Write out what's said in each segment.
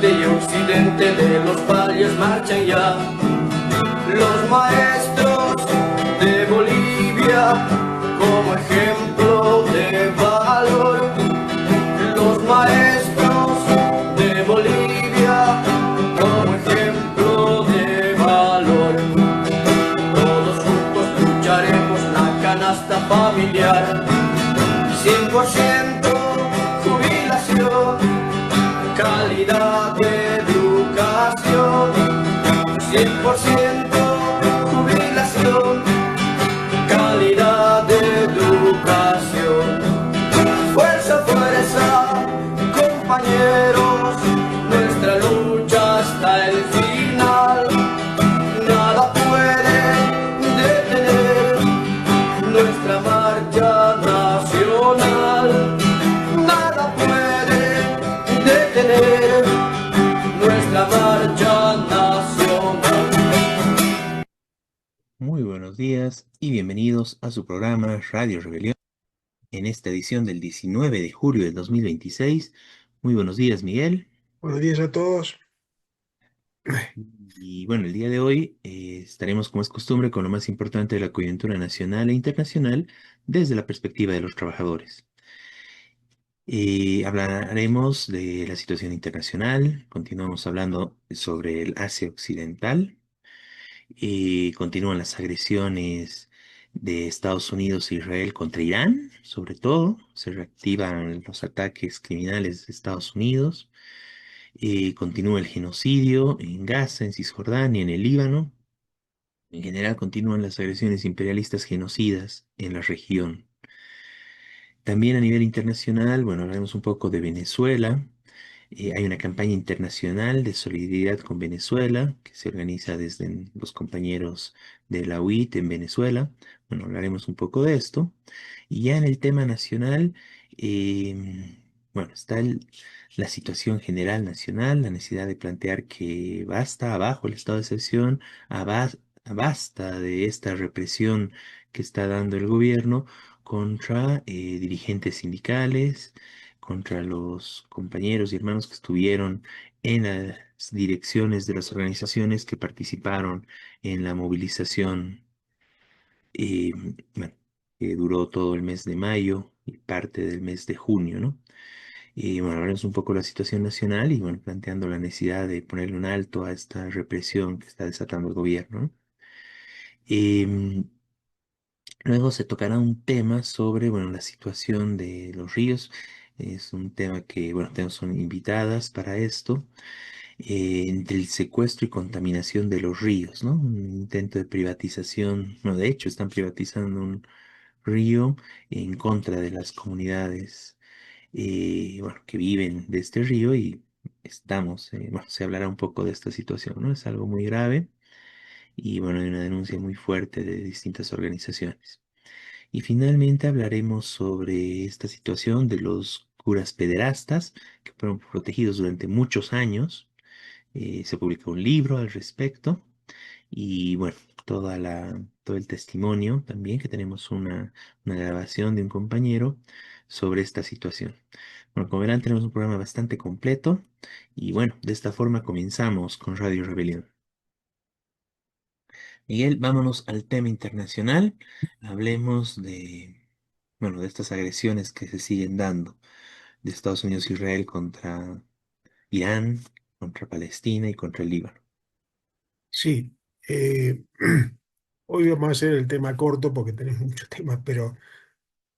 oriente y occidente de los valles marchan ya los maestros de Bolivia como ejemplo de valor. Los maestros de Bolivia como ejemplo de valor. Todos juntos lucharemos la canasta familiar. 100% jubilación, calidad de educación. 100% jubilación, calidad de educación. Fuerza, fuerza, compañeros, nuestra lucha hasta el final. Nada puede detener nuestra marcha nacional. Nada puede detener nuestra marcha nacional. Muy buenos días y bienvenidos a su programa Radio Rebelión en esta edición del 19 de julio del 2026. Muy buenos días, Miguel. Buenos días a todos. Y bueno, el día de hoy estaremos, como es costumbre, con lo más importante de la coyuntura nacional e internacional desde la perspectiva de los trabajadores. Hablaremos de la situación internacional, continuamos hablando sobre el Asia Occidental. Continúan las agresiones de Estados Unidos e Israel contra Irán, sobre todo. Se reactivan los ataques criminales de Estados Unidos. Continúa el genocidio en Gaza, en Cisjordania, en el Líbano. En general, continúan las agresiones imperialistas genocidas en la región. También a nivel internacional, bueno, hablaremos un poco de Venezuela. Hay una campaña internacional de solidaridad con Venezuela que se organiza desde los compañeros de la UIT en Venezuela. Bueno, hablaremos un poco de esto. Y ya en el tema nacional, bueno, está la situación general nacional, la necesidad de plantear que basta abajo el estado de excepción, basta de esta represión que está dando el gobierno contra dirigentes sindicales, contra los compañeros y hermanos que estuvieron en las direcciones de las organizaciones que participaron en la movilización, eh, bueno, que duró todo el mes de mayo y parte del mes de junio, ¿no? Y bueno, hablamos un poco de la situación nacional y bueno, planteando la necesidad de ponerle un alto a esta represión que está desatando el gobierno, ¿no? Em, Luego se tocará un tema sobre, bueno, la situación de los ríos. Es un tema que, bueno, tenemos son invitadas para esto, entre el secuestro y contaminación de los ríos, ¿no? Un intento de privatización, no, de hecho, están privatizando un río en contra de las comunidades, bueno, que viven de este río y bueno, se hablará un poco de esta situación, ¿no? Es algo muy grave y, bueno, hay una denuncia muy fuerte de distintas organizaciones. Y finalmente hablaremos sobre esta situación de los curas pederastas que fueron protegidos durante muchos años. Se publicó un libro al respecto y bueno, todo el testimonio también, que tenemos una grabación de un compañero sobre esta situación. Bueno, como verán, tenemos un programa bastante completo y bueno, de esta forma comenzamos con Radio Rebelión. Miguel, vámonos al tema internacional. Hablemos bueno, de estas agresiones que se siguen dando de Estados Unidos e Israel contra Irán, contra Palestina y contra el Líbano. Sí, hoy vamos a hacer el tema corto porque tenemos muchos temas, pero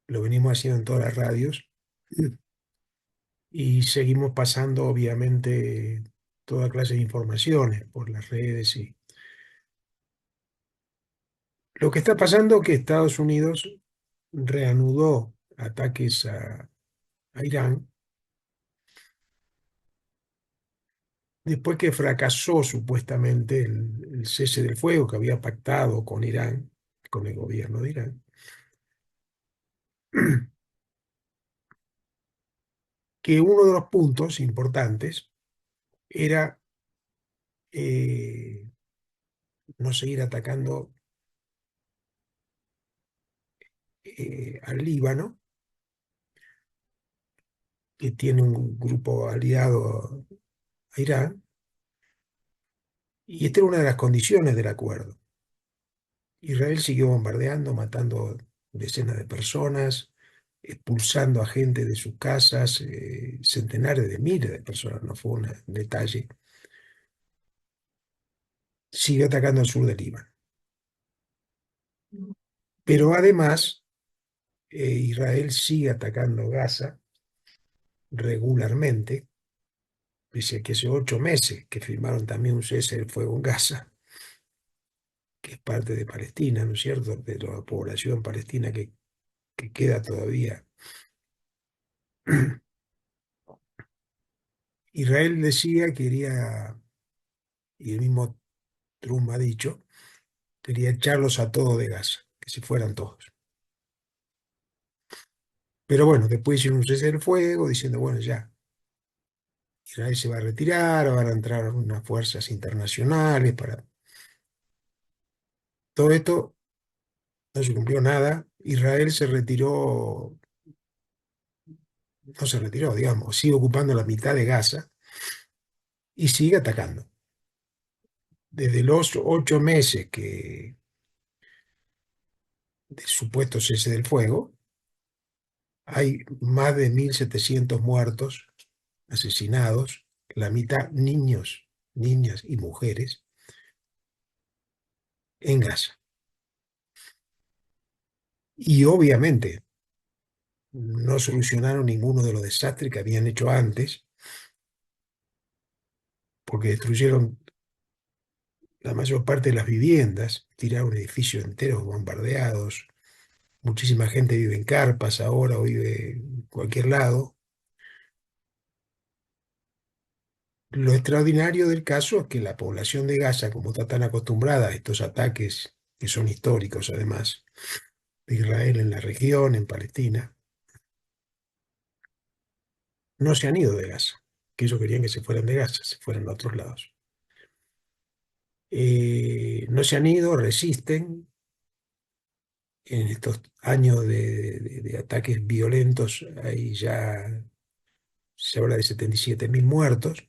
lo venimos haciendo en todas las radios y seguimos pasando, obviamente, toda clase de informaciones por las redes. Y lo que está pasando es que Estados Unidos reanudó ataques a Irán después que fracasó supuestamente el cese del fuego que había pactado con Irán, con el gobierno de Irán. Que uno de los puntos importantes era no seguir atacando al Líbano, que tiene un grupo aliado a Irán, y esta era una de las condiciones del acuerdo. Israel siguió bombardeando, matando decenas de personas, expulsando a gente de sus casas, centenares de miles de personas, no fue un detalle. Siguió atacando al sur del Líbano. Pero además, Israel sigue atacando Gaza regularmente, pese a que hace 8 meses que firmaron también un cese del fuego en Gaza, que es parte de Palestina, ¿no es cierto?, de la población palestina que queda todavía. Israel decía que quería, y el mismo Trump ha dicho, quería echarlos a todos de Gaza, que se fueran todos. Pero bueno, después hicieron un cese del fuego diciendo, bueno, ya, Israel se va a retirar, van a entrar unas fuerzas internacionales para... Todo esto no se cumplió nada. Israel se retiró, no se retiró, digamos, sigue ocupando la mitad de Gaza y sigue atacando. Desde los 8 meses del supuesto cese del fuego, hay más de 1.700 muertos, asesinados, la mitad niños, niñas y mujeres en Gaza. Y obviamente no solucionaron ninguno de los desastres que habían hecho antes, porque destruyeron la mayor parte de las viviendas, tiraron edificios enteros bombardeados, muchísima gente vive en carpas ahora o vive en cualquier lado. Lo extraordinario del caso es que la población de Gaza, como está tan acostumbrada a estos ataques, que son históricos además, de Israel en la región, en Palestina, no se han ido de Gaza, que ellos querían que se fueran de Gaza, se fueran a otros lados. No se han ido, resisten. En estos años de ataques violentos, ahí ya se habla de 77.000 muertos.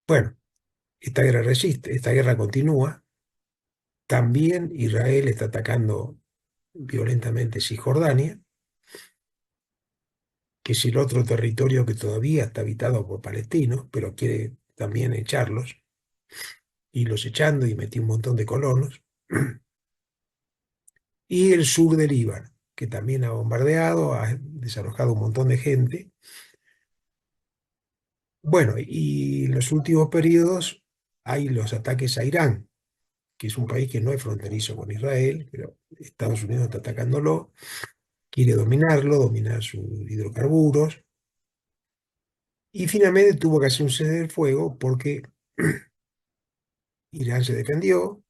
Bueno, esta guerra resiste, esta guerra continúa. También Israel está atacando violentamente Cisjordania, que es el otro territorio que todavía está habitado por palestinos, pero quiere también echarlos, y los echando y metió un montón de colonos. Y el sur del Líbano, que también ha bombardeado, ha desalojado un montón de gente. Bueno, y en los últimos periodos hay los ataques a Irán, que es un país que no es fronterizo con Israel, pero Estados Unidos está atacándolo, quiere dominarlo, dominar sus hidrocarburos, y finalmente tuvo que hacer un cese del fuego porque Irán se defendió,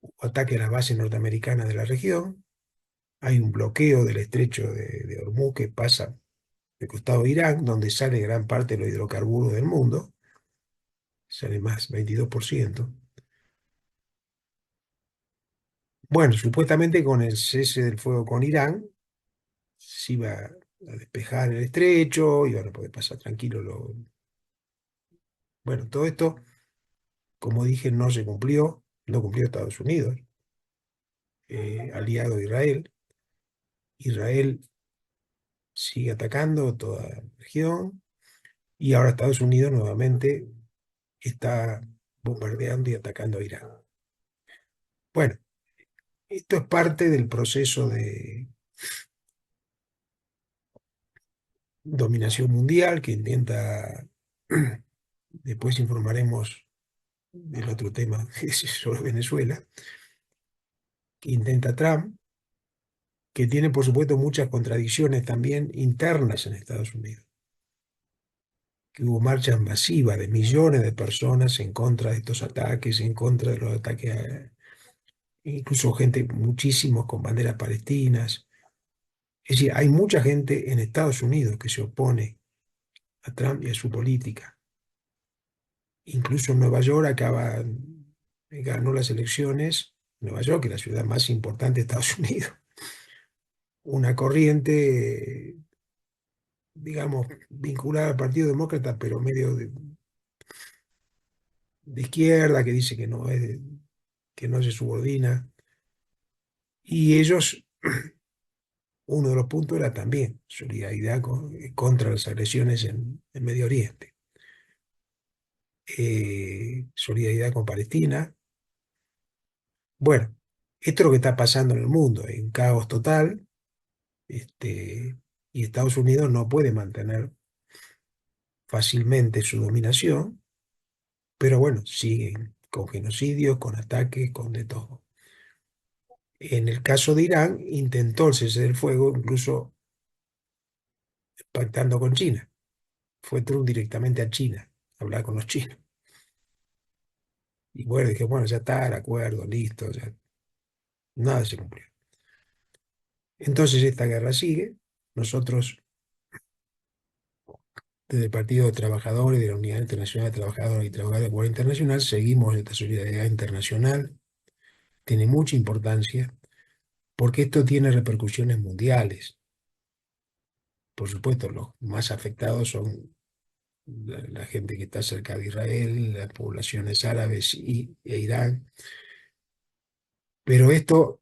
hubo ataque a las bases norteamericanas de la región, hay un bloqueo del estrecho de Hormuz que pasa del costado de Irán, donde sale gran parte de los hidrocarburos del mundo, sale más, 22%. Bueno, supuestamente con el cese del fuego con Irán, se iba a despejar el estrecho, iban a poder pasar tranquilo. Bueno, todo esto, como dije, no se cumplió, no cumplió Estados Unidos, aliado de Israel. Israel sigue atacando toda la región y ahora Estados Unidos nuevamente está bombardeando y atacando a Irán. Bueno, esto es parte del proceso de dominación mundial que intenta, después informaremos del otro tema, que es sobre Venezuela, que intenta Trump, que tiene por supuesto muchas contradicciones también internas en Estados Unidos. Que hubo marchas masivas de millones de personas en contra de estos ataques, en contra de los ataques incluso gente, muchísimos con banderas palestinas. Es decir, hay mucha gente en Estados Unidos que se opone a Trump y a su política. Incluso en Nueva York ganó las elecciones, Nueva York, que es la ciudad más importante de Estados Unidos, una corriente digamos, vinculada al Partido Demócrata, pero medio de izquierda, que dice que no es que no se subordina. Y ellos, uno de los puntos era también solidaridad contra las agresiones en Medio Oriente. Solidaridad con Palestina. Bueno, esto es lo que está pasando en el mundo, en caos total, y Estados Unidos no puede mantener fácilmente su dominación, pero bueno, siguen con genocidios, con ataques, con de todo. En el caso de Irán, intentó el cese del fuego, incluso pactando con China. Fue Trump directamente a China, a hablar con los chinos. Y bueno, dije, bueno, ya está, el acuerdo, listo, ya nada se cumplió. Entonces esta guerra sigue. Nosotros, desde el Partido de Trabajadores, de la Unidad Internacional de Trabajadores y Trabajadores de Acuerdo Internacional, seguimos esta solidaridad internacional. Tiene mucha importancia porque esto tiene repercusiones mundiales. Por supuesto, los más afectados son la gente que está cerca de Israel, las poblaciones árabes e Irán. Pero esto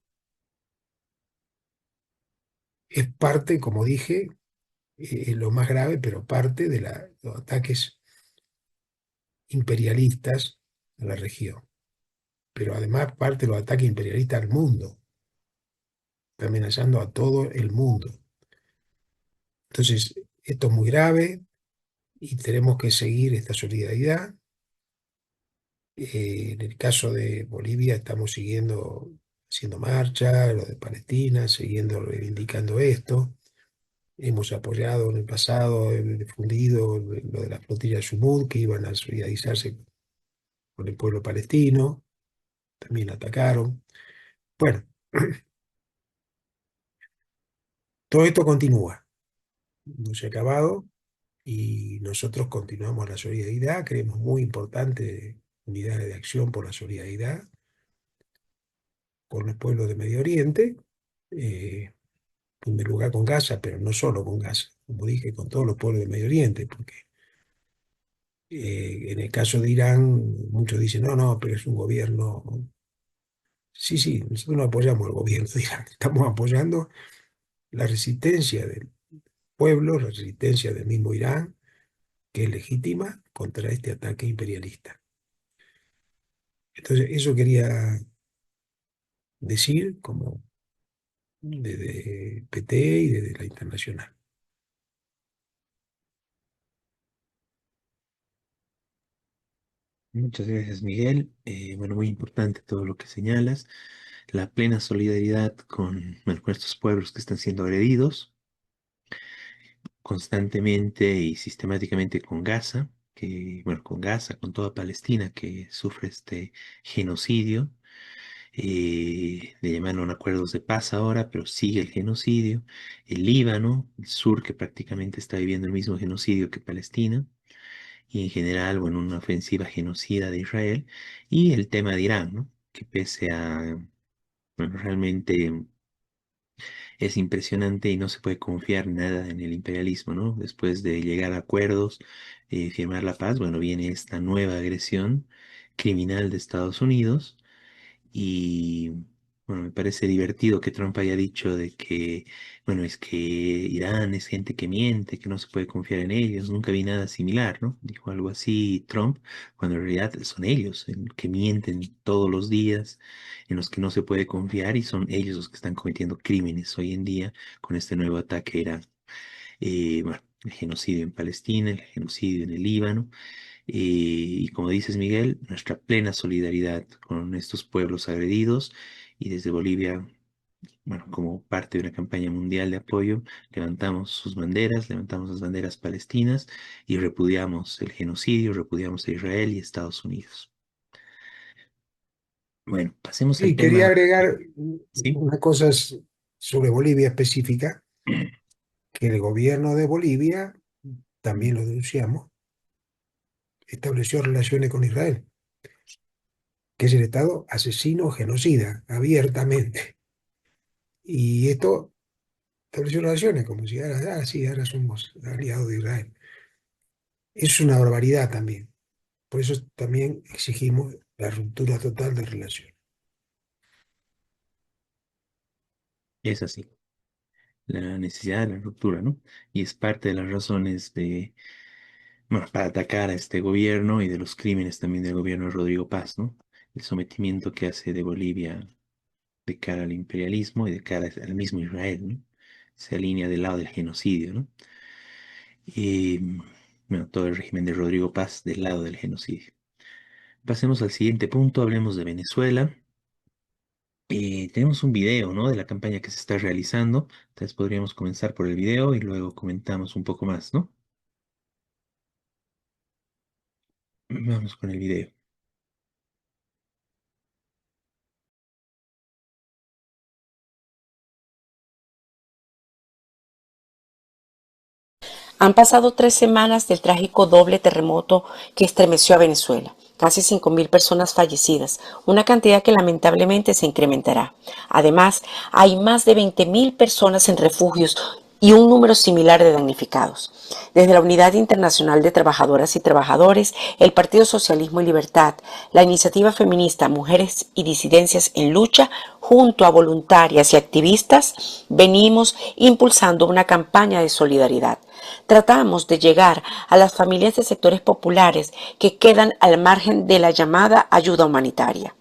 es parte, como dije, es lo más grave, pero parte de los ataques imperialistas a la región. Pero además parte de los ataques imperialistas al mundo. Está amenazando a todo el mundo. Entonces, esto es muy grave y tenemos que seguir esta solidaridad. En el caso de Bolivia estamos siguiendo, haciendo marcha, lo de Palestina, siguiendo reivindicando esto. Hemos apoyado en el pasado, difundido lo de la flotilla Sumud, que iban a solidarizarse con el pueblo palestino, también atacaron. Bueno, todo esto continúa, no se ha acabado y nosotros continuamos la solidaridad, creemos muy importante unidades de acción por la solidaridad con los pueblos de Medio Oriente, en primer lugar con Gaza, pero no solo con Gaza, como dije, con todos los pueblos de Medio Oriente, porque en el caso de Irán, muchos dicen, no, no, pero es un gobierno. Sí, sí, nosotros no apoyamos al gobierno de Irán, estamos apoyando la resistencia del pueblo, la resistencia del mismo Irán, que es legítima contra este ataque imperialista. Entonces, eso quería decir como desde PT y desde la internacional. Muchas gracias, Miguel. Bueno, muy importante todo lo que señalas. La plena solidaridad con, bueno, con estos pueblos que están siendo agredidos constantemente y sistemáticamente con Gaza, que, bueno, con Gaza, con toda Palestina que sufre este genocidio. Le llamaron acuerdos de paz ahora, pero sigue el genocidio. El Líbano, el sur, que prácticamente está viviendo el mismo genocidio que Palestina. Y en general, bueno, una ofensiva genocida de Israel. Y el tema de Irán, ¿no? Que pese a, bueno, realmente es impresionante y no se puede confiar nada en el imperialismo, ¿no? Después de llegar a acuerdos, firmar la paz, bueno, viene esta nueva agresión criminal de Estados Unidos y bueno, me parece divertido que Trump haya dicho de que, bueno, es que Irán es gente que miente, que no se puede confiar en ellos. Nunca vi nada similar, ¿no? Dijo algo así Trump, cuando en realidad son ellos que mienten todos los días, en los que no se puede confiar y son ellos los que están cometiendo crímenes hoy en día con este nuevo ataque a Irán. Bueno, el genocidio en Palestina, el genocidio en el Líbano. Y como dices, Miguel, nuestra plena solidaridad con estos pueblos agredidos y desde Bolivia, bueno, como parte de una campaña mundial de apoyo, levantamos sus banderas, levantamos las banderas palestinas y repudiamos el genocidio, repudiamos a Israel y Estados Unidos. Bueno, pasemos al Y quería tema, agregar ¿sí? una cosa sobre Bolivia específica, que el gobierno de Bolivia, también lo denunciamos, estableció relaciones con Israel, que es el Estado asesino genocida, abiertamente. Y esto estableció relaciones, como si ahora, sí, ahora somos aliados de Israel. Eso es una barbaridad también. Por eso también exigimos la ruptura total de relación. Es así, la necesidad de la ruptura, ¿no? Y es parte de las razones bueno, para atacar a este gobierno y de los crímenes también del gobierno de Rodrigo Paz, ¿no? El sometimiento que hace de Bolivia de cara al imperialismo y de cara al mismo Israel, ¿no? Se alinea del lado del genocidio, ¿no? Y, bueno, todo el régimen de Rodrigo Paz del lado del genocidio. Pasemos al siguiente punto, hablemos de Venezuela. Tenemos un video, ¿no? De la campaña que se está realizando. Entonces podríamos comenzar por el video y luego comentamos un poco más, ¿no? Vamos con el video. Han pasado 3 semanas del trágico doble terremoto que estremeció a Venezuela. Casi 5.000 personas fallecidas, una cantidad que lamentablemente se incrementará. Además, hay más de 20.000 personas en refugios y un número similar de damnificados. Desde la Unidad Internacional de Trabajadoras y Trabajadores, el Partido Socialismo y Libertad, la iniciativa feminista Mujeres y Disidencias en Lucha, junto a voluntarias y activistas, venimos impulsando una campaña de solidaridad. Tratamos de llegar a las familias de sectores populares que quedan al margen de la llamada ayuda humanitaria.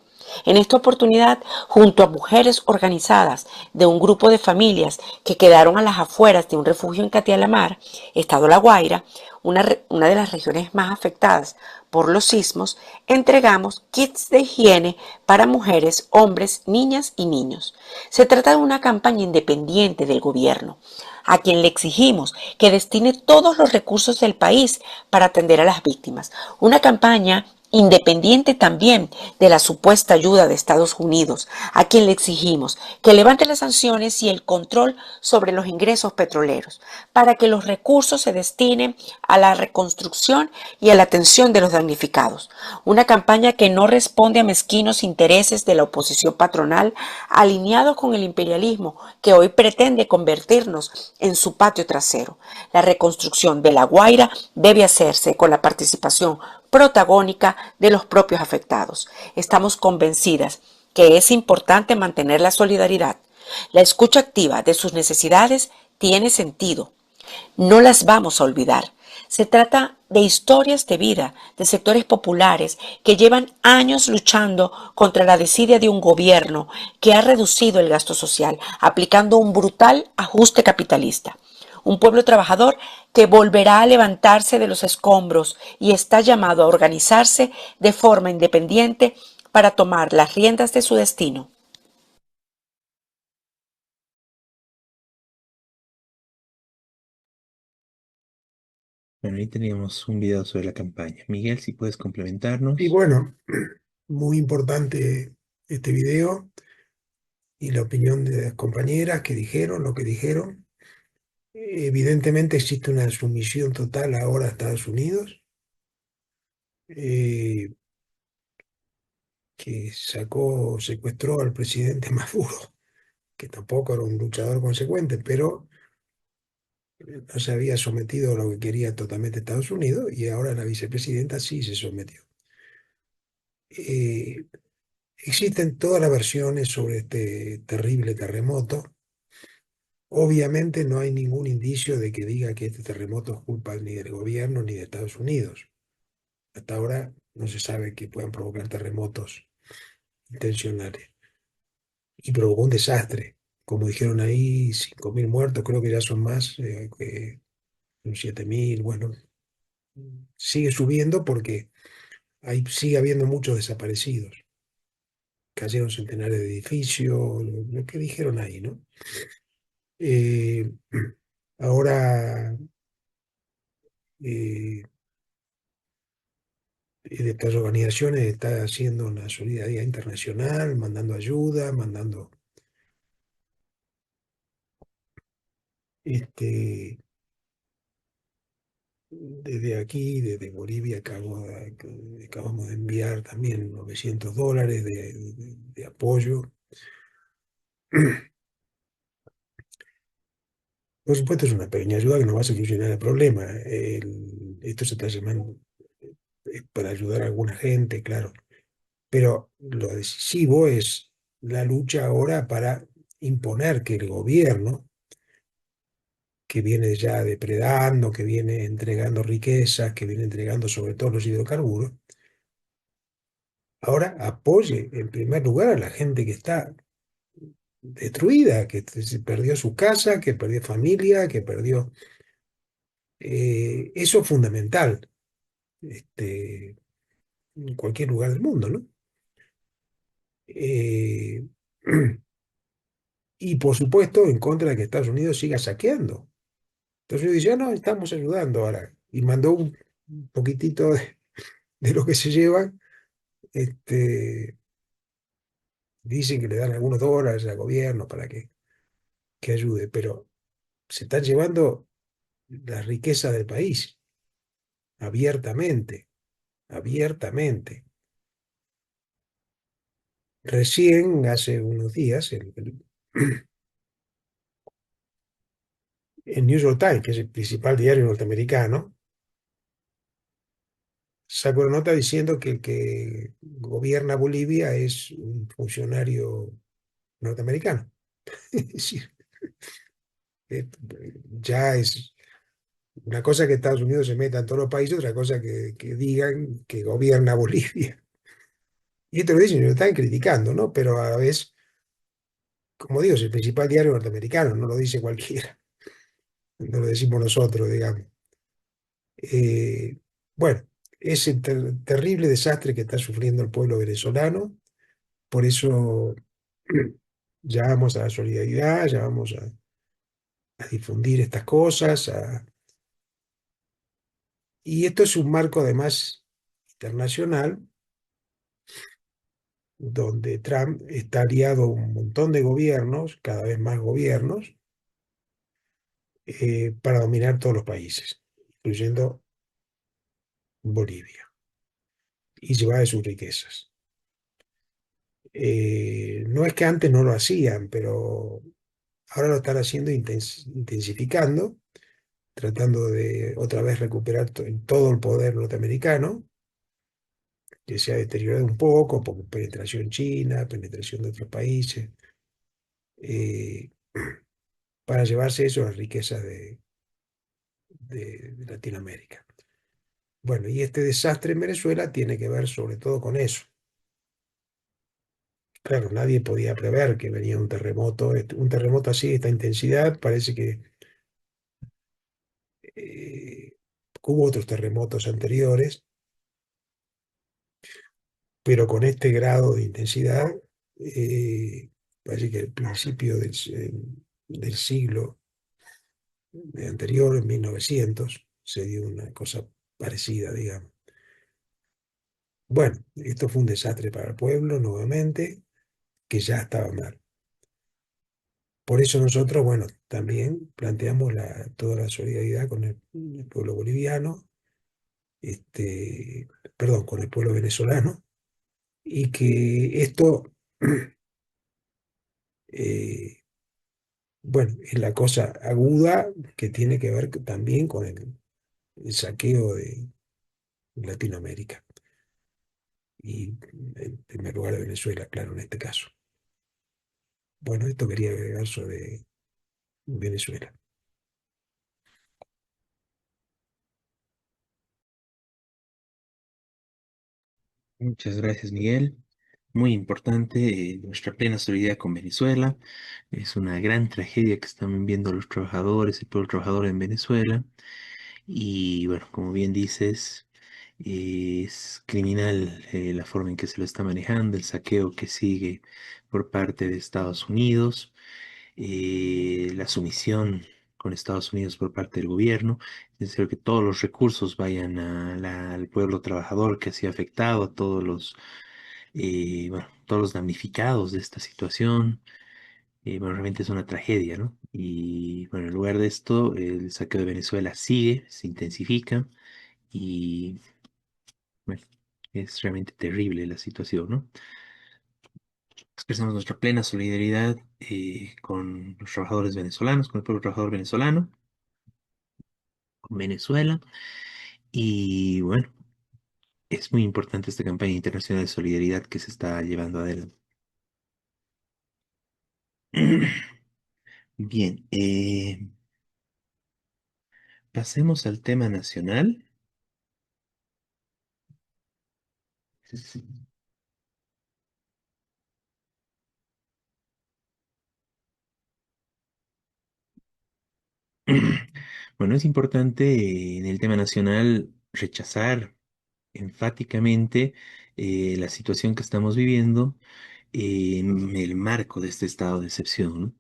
En esta oportunidad, junto a mujeres organizadas de un grupo de familias que quedaron a las afueras de un refugio en Catialamar, Estado La Guaira, una de las regiones más afectadas por los sismos, entregamos kits de higiene para mujeres, hombres, niñas y niños. Se trata de una campaña independiente del gobierno, a quien le exigimos que destine todos los recursos del país para atender a las víctimas. Una campaña independiente también de la supuesta ayuda de Estados Unidos, a quien le exigimos que levante las sanciones y el control sobre los ingresos petroleros, para que los recursos se destinen a la reconstrucción y a la atención de los damnificados. Una campaña que no responde a mezquinos intereses de la oposición patronal, alineados con el imperialismo que hoy pretende convertirnos en su patio trasero. La reconstrucción de La Guaira debe hacerse con la participación protagónica de los propios afectados. Estamos convencidas que es importante mantener la solidaridad. La escucha activa de sus necesidades tiene sentido. No las vamos a olvidar. Se trata de historias de vida de sectores populares que llevan años luchando contra la desidia de un gobierno que ha reducido el gasto social, aplicando un brutal ajuste capitalista. Un pueblo trabajador que volverá a levantarse de los escombros y está llamado a organizarse de forma independiente para tomar las riendas de su destino. Bueno, ahí teníamos un video sobre la campaña. Miguel, si puedes Y complementarnos. bueno, muy importante este video y la opinión de las compañeras que dijeron lo que dijeron. Evidentemente existe una sumisión total ahora a Estados Unidos, eh, que secuestró al presidente Maduro, que tampoco era un luchador consecuente, pero no se había sometido a lo que quería totalmente Estados Unidos y ahora la vicepresidenta sí se sometió. Eh, Existen todas las versiones sobre este terrible terremoto. Obviamente no hay ningún indicio de que diga que este terremoto es culpa ni del gobierno ni de Estados Unidos. Hasta ahora no se sabe que puedan provocar terremotos intencionales. Y provocó un desastre. Como dijeron ahí, 5.000 muertos, creo que ya son más, que 7.000. Bueno, sigue subiendo porque sigue habiendo muchos desaparecidos. Cayeron centenares de edificios, lo que dijeron ahí, ¿no? Eh, Ahora, eh, de estas organizaciones está haciendo una solidaridad internacional, mandando ayuda, mandando, este, desde aquí, desde Bolivia, acabamos de enviar también $900 de apoyo. Por supuesto, es una pequeña ayuda que no va a solucionar el problema. Esto se está llamando para ayudar a alguna gente, claro. Pero lo decisivo es la lucha ahora para imponer que el gobierno, que viene ya depredando, que viene entregando riquezas, que viene entregando sobre todo los hidrocarburos, ahora apoye en primer lugar a la gente que está destruida, que se perdió su casa, que perdió familia, que perdió... eso es fundamental, este, en cualquier lugar del mundo, ¿no? Eh, y por supuesto en contra de que Estados Unidos siga saqueando. Estados Unidos dice, "Ah, no, estamos ayudando ahora." Y mandó un poquitito de lo que se llevan. Dicen que le dan algunos dólares al gobierno para que ayude, pero se están llevando la riqueza del país abiertamente, abiertamente. Recién, hace unos días, el New York Times, que es el principal diario norteamericano, sacó una nota diciendo que el que gobierna Bolivia es un funcionario norteamericano. Es decir, eh, ya es una cosa que Estados Unidos se meta en todos los países, otra cosa que digan que gobierna Bolivia. Y esto lo dicen y lo están criticando, ¿no? Pero a la vez, como digo, es el principal diario norteamericano, no lo dice cualquiera, no lo decimos nosotros, digamos. Eh, bueno, ese terrible desastre que está sufriendo el pueblo venezolano, por eso llamamos a la solidaridad, llamamos a difundir estas cosas, y esto es un marco además internacional donde Trump está aliado a un montón de gobiernos, cada vez más gobiernos, para dominar todos los países, incluyendo Bolivia, y llevar de sus riquezas. No es que antes no lo hacían, pero ahora lo están haciendo intensificando, tratando de otra vez recuperar todo el poder norteamericano, que se ha deteriorado un poco por penetración china, penetración de otros países, eh, para llevarse eso a las riquezas de Latinoamérica. Bueno, y este desastre en Venezuela tiene que ver sobre todo con eso. Claro, nadie podía prever que venía un terremoto así, de esta intensidad. Parece que eh, hubo otros terremotos anteriores, pero con este grado de intensidad, parece que al principio del siglo anterior, en 1900, se dio una cosa parecida, digamos. Bueno, esto fue un desastre para el pueblo, nuevamente, que ya estaba mal. Por eso nosotros, bueno, también planteamos toda la solidaridad con el pueblo boliviano, este, perdón, con el pueblo venezolano, y que esto, eh, bueno, es la cosa aguda que tiene que ver también con el saqueo de Latinoamérica, y en primer lugar de Venezuela, claro, en este caso. Bueno, esto quería agregar sobre Venezuela. Muchas gracias, Miguel. Muy importante, nuestra plena solidaridad con Venezuela. Es una gran tragedia que están viviendo los trabajadores, el pueblo trabajador en Venezuela. Y bueno, como bien dices, es criminal la forma en que se lo está manejando, el saqueo que sigue por parte de Estados Unidos, la sumisión con Estados Unidos por parte del gobierno, es decir, que todos los recursos vayan al pueblo trabajador que ha sido afectado, a bueno, todos los damnificados de esta situación. Bueno, realmente es una tragedia, ¿no? Y bueno, en lugar de esto, el saqueo de Venezuela sigue, se intensifica y bueno, es realmente terrible la situación, ¿no? expresamos nuestra plena solidaridad con los trabajadores venezolanos, con el pueblo trabajador venezolano, con Venezuela. Y bueno, es muy importante esta campaña internacional de solidaridad que se está llevando adelante. Bien, pasemos al tema nacional. Bueno, es importante en el tema nacional rechazar enfáticamente la situación que estamos viviendo en el marco de este estado de excepción, ¿no?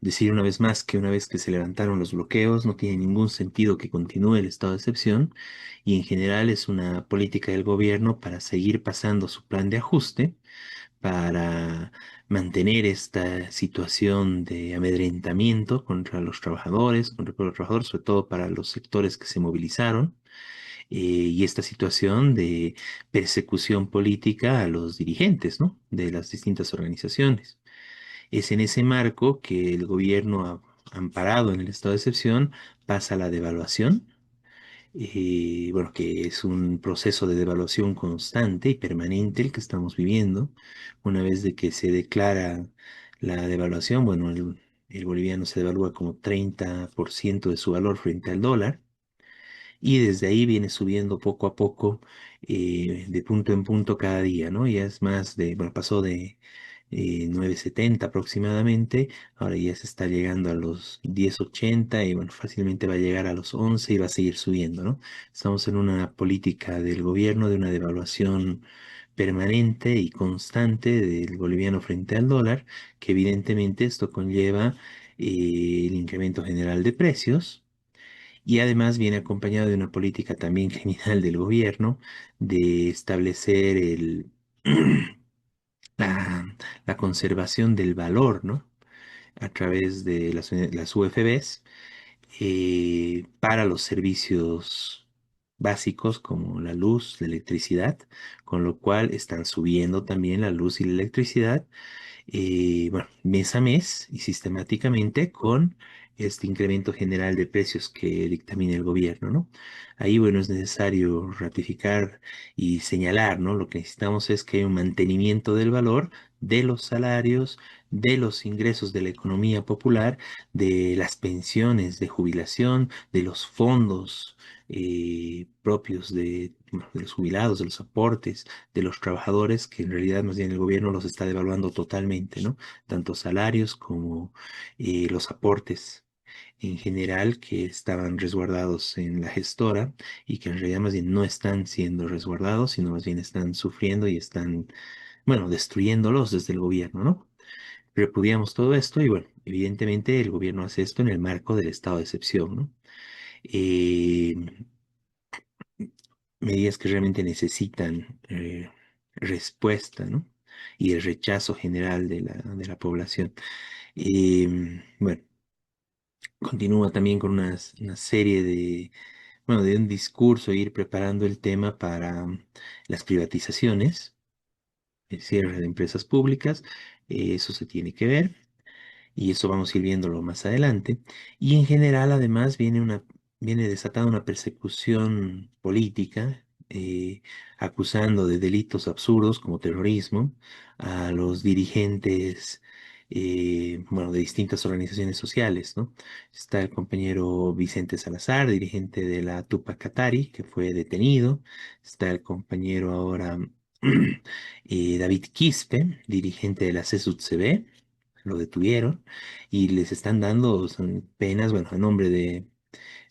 Decir una vez más que una vez que se levantaron los bloqueos no tiene ningún sentido que continúe el estado de excepción y en general es una política del gobierno para seguir pasando su plan de ajuste para mantener esta situación de amedrentamiento contra los trabajadores, contra el pueblo trabajador, sobre todo para los sectores que se movilizaron, y esta situación de persecución política a los dirigentes, ¿no? De las distintas organizaciones. Es en ese marco que el gobierno, amparado en el estado de excepción, pasa a la devaluación, bueno, que es un proceso de devaluación constante y permanente el que estamos viviendo. Una vez de que se declara la devaluación, bueno, el boliviano se devalúa como 30% de su valor frente al dólar y desde ahí viene subiendo poco a poco, de punto en punto cada día, ¿no? Ya es más de, bueno, pasó de 9,70 aproximadamente, ahora ya se está llegando a los 10,80 y bueno, fácilmente va a llegar a los 11 y va a seguir subiendo, ¿no? Estamos en una política del gobierno de una devaluación permanente y constante del boliviano frente al dólar, que evidentemente esto conlleva el incremento general de precios y además viene acompañado de una política también criminal del gobierno de establecer la conservación del valor, ¿no? A través de las UFBs para los servicios básicos como la luz, la electricidad, con lo cual están subiendo también la luz y la electricidad bueno, mes a mes y sistemáticamente con este incremento general de precios que dictamina el gobierno, ¿no? Ahí, bueno, es necesario ratificar y señalar, ¿no? Lo que necesitamos es que haya un mantenimiento del valor de los salarios, de los ingresos de la economía popular, de las pensiones de jubilación, de los fondos propios bueno, de los jubilados, de los aportes de los trabajadores, que en realidad más bien el gobierno los está devaluando totalmente, ¿no? Tanto salarios como los aportes en general que estaban resguardados en la gestora y que en realidad más bien no están siendo resguardados, sino más bien están sufriendo y están, bueno, destruyéndolos desde el gobierno, ¿no? Repudiamos todo esto y bueno, evidentemente el gobierno hace esto en el marco del estado de excepción, ¿no? Eh, Medidas que realmente necesitan respuesta, ¿no? Y el rechazo general de la población. Bueno, continúa también con una serie bueno, de un discurso, ir preparando el tema para las privatizaciones, el cierre de empresas públicas, eso se tiene que ver y eso vamos a ir viéndolo más adelante. Y en general, además, viene desatada una persecución política, acusando de delitos absurdos como terrorismo a los dirigentes, bueno, de distintas organizaciones sociales, ¿no? Está el compañero Vicente Salazar, dirigente de la Tupac Katari, que fue detenido. Está el compañero ahora David Quispe, dirigente de la CSUTCB, lo detuvieron y les están dando son penas, bueno, a nombre de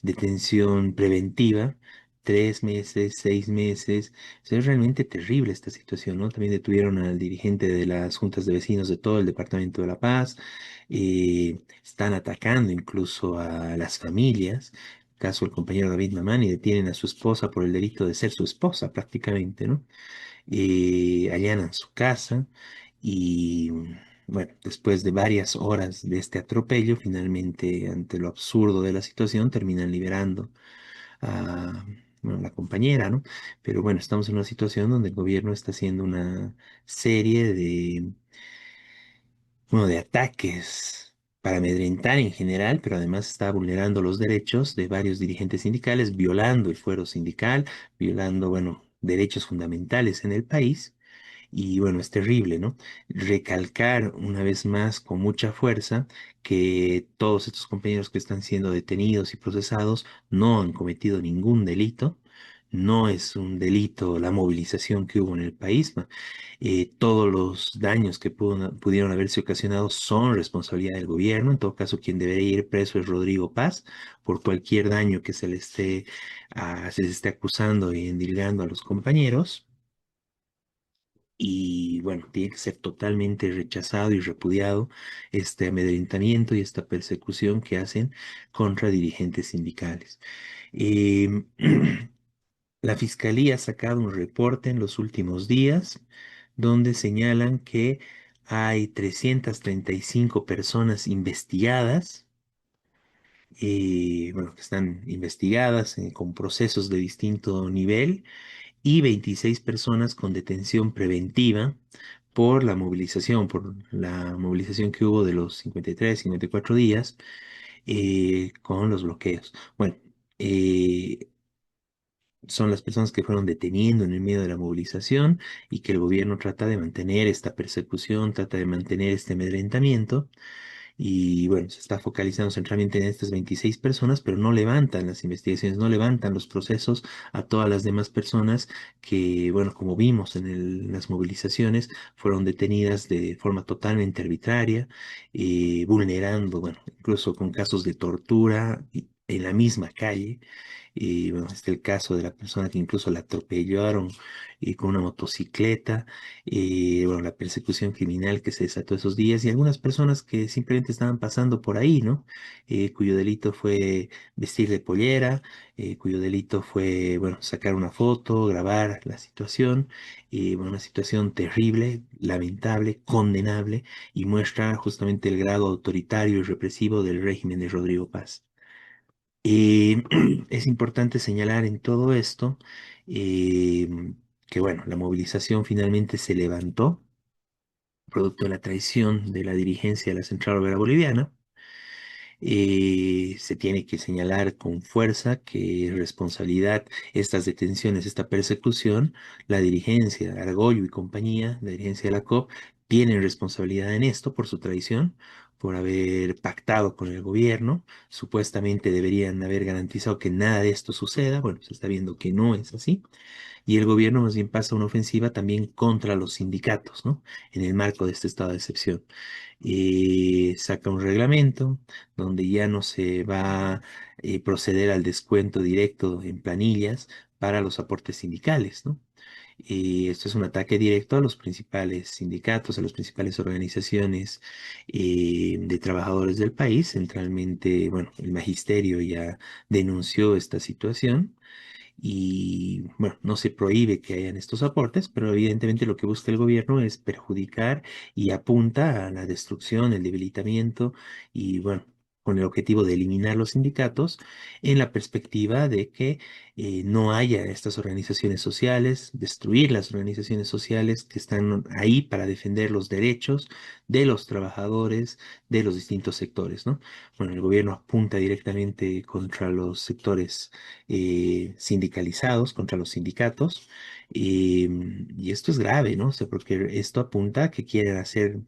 detención preventiva, 3 meses, 6 meses. O sea, es realmente terrible esta situación, ¿no? También detuvieron al dirigente de las juntas de vecinos de todo el departamento de La Paz. Están atacando incluso a las familias. Caso el compañero David Mamani, detienen a su esposa por el delito de ser su esposa prácticamente, ¿no? Allanan su casa y bueno, después de varias horas de este atropello, finalmente ante lo absurdo de la situación terminan liberando a, bueno, la compañera, ¿no? Pero bueno, estamos en una situación donde el gobierno está haciendo una serie de, bueno, de ataques para amedrentar en general, pero además está vulnerando los derechos de varios dirigentes sindicales, violando el fuero sindical, violando, bueno, derechos fundamentales en el país. Y bueno, es terrible, ¿no? Recalcar una vez más con mucha fuerza que todos estos compañeros que están siendo detenidos y procesados no han cometido ningún delito. No es un delito la movilización que hubo en el país, ¿no? Todos los daños que pudieron haberse ocasionado son responsabilidad del gobierno. En todo caso, quien debería ir preso es Rodrigo Paz por cualquier daño que se les esté acusando y endilgando a los compañeros. Y bueno, tiene que ser totalmente rechazado y repudiado este amedrentamiento y esta persecución que hacen contra dirigentes sindicales. Em, la Fiscalía ha sacado un reporte en los últimos días donde señalan que hay 335 personas investigadas, bueno, que están investigadas con procesos de distinto nivel y 26 personas con detención preventiva por la movilización que hubo de los 53, 54 días con los bloqueos. Bueno, eh, son las personas que fueron deteniendo en el medio de la movilización y que el gobierno trata de mantener esta persecución, trata de mantener este amedrentamiento. Y bueno, se está focalizando centralmente en estas 26 personas, pero no levantan las investigaciones, no levantan los procesos a todas las demás personas que, bueno, como vimos en las movilizaciones, fueron detenidas de forma totalmente arbitraria, vulnerando, bueno, incluso con casos de tortura en la misma calle. Y bueno, está el caso de la persona que incluso la atropellaron con una motocicleta, bueno, la persecución criminal que se desató esos días y algunas personas que simplemente estaban pasando por ahí, ¿no? Cuyo delito fue vestir de pollera, cuyo delito fue, bueno, sacar una foto, grabar la situación, bueno, una situación terrible, lamentable, condenable y muestra justamente el grado autoritario y represivo del régimen de Rodrigo Paz. Es importante señalar en todo esto eh, que, bueno, la movilización finalmente se levantó, producto de la traición de la dirigencia de la Central Obrera Boliviana. Se tiene que señalar con fuerza que es responsabilidad estas detenciones, esta persecución, la dirigencia, Argollo y compañía, la dirigencia de la COP, tienen responsabilidad en esto por su traición, por haber pactado con el gobierno. Supuestamente deberían haber garantizado que nada de esto suceda. Bueno, se está viendo que no es así. Y el gobierno más bien pasa una ofensiva también contra los sindicatos, ¿no? En el marco de este estado de excepción. Saca un reglamento donde ya no se va a proceder al descuento directo en planillas para los aportes sindicales, ¿no? Y esto es un ataque directo a los principales sindicatos, a las principales organizaciones de trabajadores del país. Centralmente, bueno, el magisterio ya denunció esta situación y bueno, no se prohíbe que hayan estos aportes, pero evidentemente lo que busca el gobierno es perjudicar y apunta a la destrucción, el debilitamiento y bueno, con el objetivo de eliminar los sindicatos en la perspectiva de que no haya estas organizaciones sociales, destruir las organizaciones sociales que están ahí para defender los derechos de los trabajadores de los distintos sectores, ¿no? Bueno, el gobierno apunta directamente contra los sectores sindicalizados, contra los sindicatos. Y esto es grave, ¿no? O sea, porque esto apunta a que quieren hacer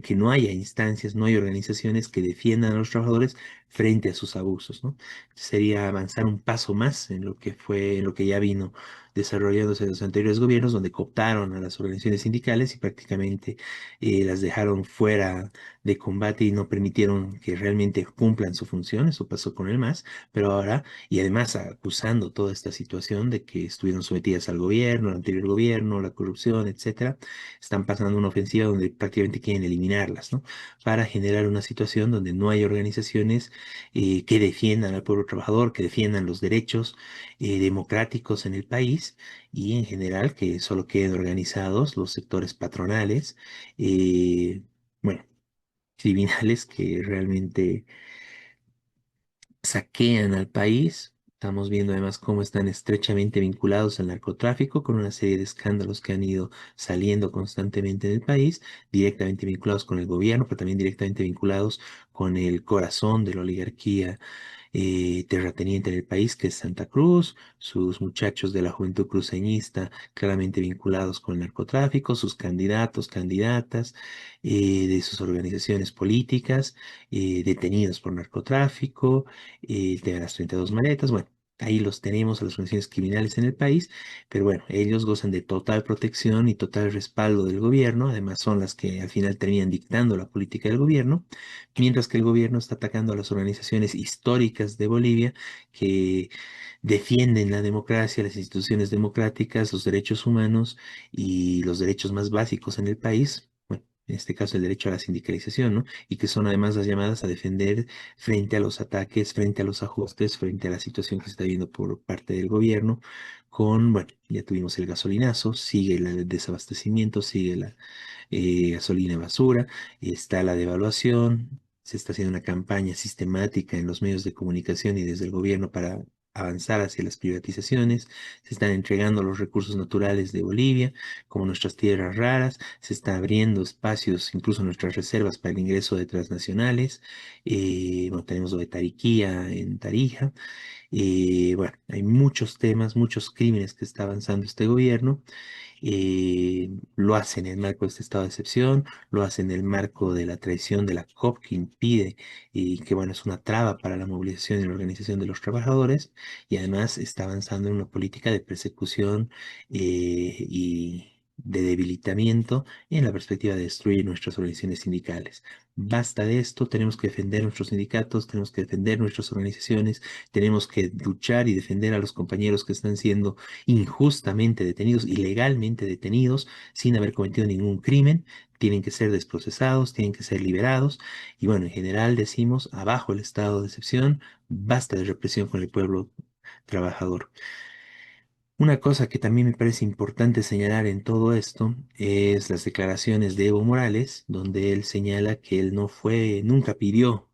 que no haya instancias, no hay organizaciones que defiendan a los trabajadores frente a sus abusos, ¿no? Sería avanzar un paso más en lo que fue, en lo que ya vino desarrollándose en los anteriores gobiernos, donde cooptaron a las organizaciones sindicales y prácticamente las dejaron fuera de combate y no permitieron que realmente cumplan su función. Eso pasó con el MAS, pero ahora y además acusando toda esta situación de que estuvieron sometidas al gobierno, al anterior gobierno, la corrupción, etcétera, están pasando una ofensiva donde prácticamente quieren eliminarlas, ¿no? Para generar una situación donde no hay organizaciones que defiendan al pueblo trabajador, que defiendan los derechos democráticos en el país y en general que solo queden organizados los sectores patronales, bueno, criminales que realmente saquean al país, Estamos viendo además cómo están estrechamente vinculados al narcotráfico con una serie de escándalos que han ido saliendo constantemente en el país, directamente vinculados con el gobierno, pero también directamente vinculados con el corazón de la oligarquía terrateniente en el país, que es Santa Cruz, sus muchachos de la juventud cruceñista claramente vinculados con el narcotráfico, sus candidatos, candidatas de sus organizaciones políticas detenidos por narcotráfico, el tema de las 32 maletas, bueno. Ahí los tenemos a las organizaciones criminales en el país, pero bueno, ellos gozan de total protección y total respaldo del gobierno, además son las que al final terminan dictando la política del gobierno, mientras que el gobierno está atacando a las organizaciones históricas de Bolivia que defienden la democracia, las instituciones democráticas, los derechos humanos y los derechos más básicos en el país. Bueno, en este caso el derecho a la sindicalización, ¿no? Y que son además las llamadas a defender frente a los ataques, frente a los ajustes, frente a la situación que se está viendo por parte del gobierno, con, bueno, ya tuvimos el gasolinazo, sigue el desabastecimiento, sigue la gasolina basura, está la devaluación, se está haciendo una campaña sistemática en los medios de comunicación y desde el gobierno para avanzar hacia las privatizaciones, se están entregando los recursos naturales de Bolivia, como nuestras tierras raras, se está abriendo espacios, incluso nuestras reservas para el ingreso de transnacionales, bueno, tenemos lo de Tariquía en Tarija, bueno, hay muchos temas, muchos crímenes que está avanzando este gobierno lo hace en el marco de este estado de excepción, lo hace en el marco de la traición de la COP que impide y que, bueno, es una traba para la movilización y la organización de los trabajadores y además está avanzando en una política de persecución y de debilitamiento en la perspectiva de destruir nuestras organizaciones sindicales. Basta de esto, tenemos que defender nuestros sindicatos, tenemos que defender nuestras organizaciones, tenemos que luchar y defender a los compañeros que están siendo injustamente detenidos, ilegalmente detenidos, sin haber cometido ningún crimen, tienen que ser desprocesados, tienen que ser liberados. Y bueno, en general decimos, abajo el estado de excepción, basta de represión con el pueblo trabajador. Una cosa que también me parece importante señalar en todo esto es las declaraciones de Evo Morales, donde él señala que él no fue, nunca pidió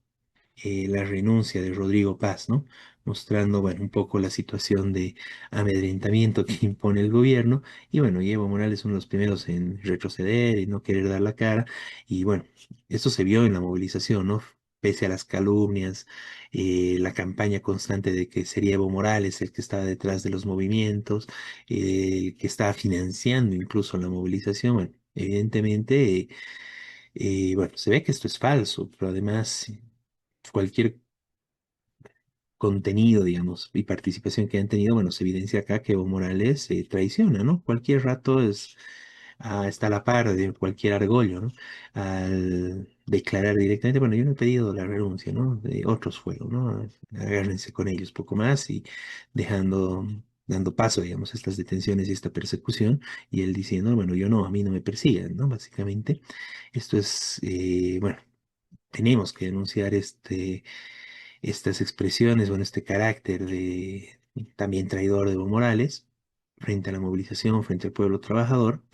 la renuncia de Rodrigo Paz, ¿no? Mostrando, bueno, un poco la situación de amedrentamiento que impone el gobierno. Y bueno, y Evo Morales es uno de los primeros en retroceder y no querer dar la cara. Y bueno, esto se vio en la movilización, ¿no? Pese a las calumnias, la campaña constante de que sería Evo Morales el que estaba detrás de los movimientos, el que estaba financiando incluso la movilización. Bueno, evidentemente, bueno, se ve que esto es falso, pero además cualquier contenido, digamos, y participación que han tenido, bueno, se evidencia acá que Evo Morales traiciona, ¿no? Cualquier rato está a la par de cualquier argollo, ¿no? Al declarar directamente, bueno, yo no he pedido la renuncia, ¿no? De otros fueron, ¿no? Agárrense con ellos poco más y dejando, dando paso, digamos, a estas detenciones y esta persecución, y él diciendo, bueno, yo no, a mí no me persigan, ¿no? Básicamente, esto es, bueno, tenemos que denunciar estas expresiones, bueno, este carácter de también traidor de Evo Morales frente a la movilización, frente al pueblo trabajador,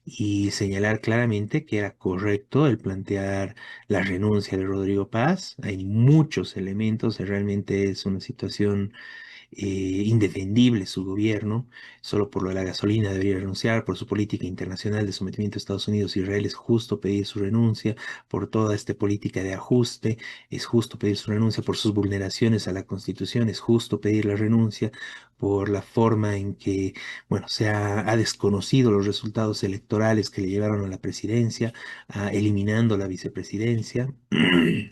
y señalar claramente que era correcto el plantear la renuncia de Rodrigo Paz. Hay muchos elementos, realmente es una situación indefendible su gobierno, solo por lo de la gasolina debería renunciar, por su política internacional de sometimiento a Estados Unidos e Israel es justo pedir su renuncia, por toda esta política de ajuste es justo pedir su renuncia, por sus vulneraciones a la Constitución es justo pedir la renuncia, por la forma en que, bueno, ha desconocido los resultados electorales que le llevaron a la presidencia, eliminando la vicepresidencia,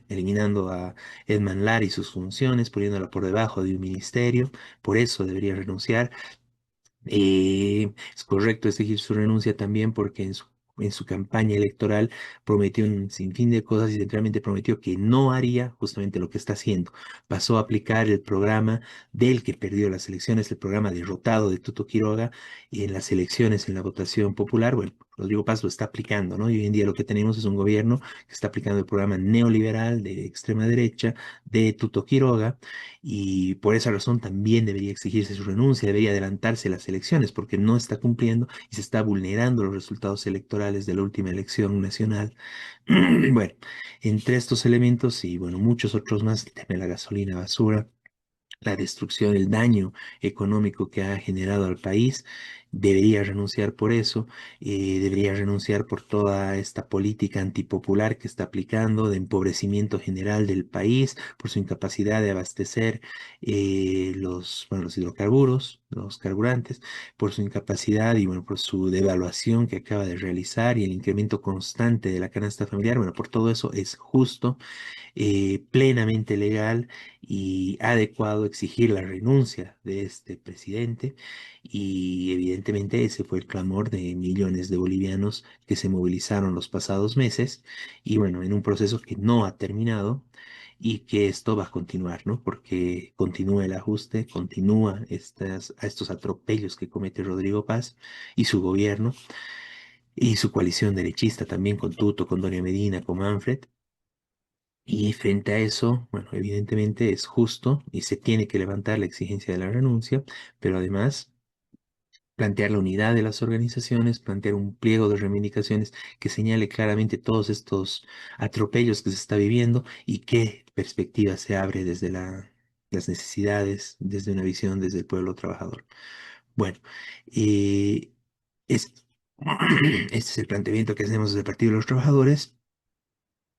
eliminando a Edman Lar y sus funciones, poniéndola por debajo de un ministerio, por eso debería renunciar. Es correcto exigir su renuncia también porque en su campaña electoral prometió un sinfín de cosas y centralmente prometió que no haría justamente lo que está haciendo. Pasó a aplicar el programa del que perdió las elecciones, el programa derrotado de Tuto Quiroga, y en las elecciones, en la votación popular, bueno, Rodrigo Paz lo está aplicando, ¿no? Y hoy en día lo que tenemos es un gobierno que está aplicando el programa neoliberal de extrema derecha de Tuto Quiroga y por esa razón también debería exigirse su renuncia, debería adelantarse las elecciones porque no está cumpliendo y se está vulnerando los resultados electorales de la última elección nacional. Bueno, entre estos elementos y bueno, muchos otros más, el tema de la gasolina basura, la destrucción, el daño económico que ha generado al país, debería renunciar por eso, debería renunciar por toda esta política antipopular que está aplicando de empobrecimiento general del país, por su incapacidad de abastecer bueno, los hidrocarburos, los carburantes, por su incapacidad y bueno, por su devaluación que acaba de realizar y el incremento constante de la canasta familiar. Bueno, por todo eso es justo, plenamente legal y adecuado exigir la renuncia de este presidente, y evidentemente ese fue el clamor de millones de bolivianos que se movilizaron los pasados meses y bueno, en un proceso que no ha terminado y que esto va a continuar, ¿no? Porque continúa el ajuste, continúa a estos atropellos que comete Rodrigo Paz y su gobierno y su coalición derechista también con Tuto, con Doria Medina, con Manfred. Y frente a eso, bueno, evidentemente es justo y se tiene que levantar la exigencia de la renuncia, pero además plantear la unidad de las organizaciones, plantear un pliego de reivindicaciones que señale claramente todos estos atropellos que se está viviendo y qué perspectiva se abre desde las necesidades, desde una visión desde el pueblo trabajador. Bueno, y es, este es el planteamiento que hacemos desde el Partido de los Trabajadores.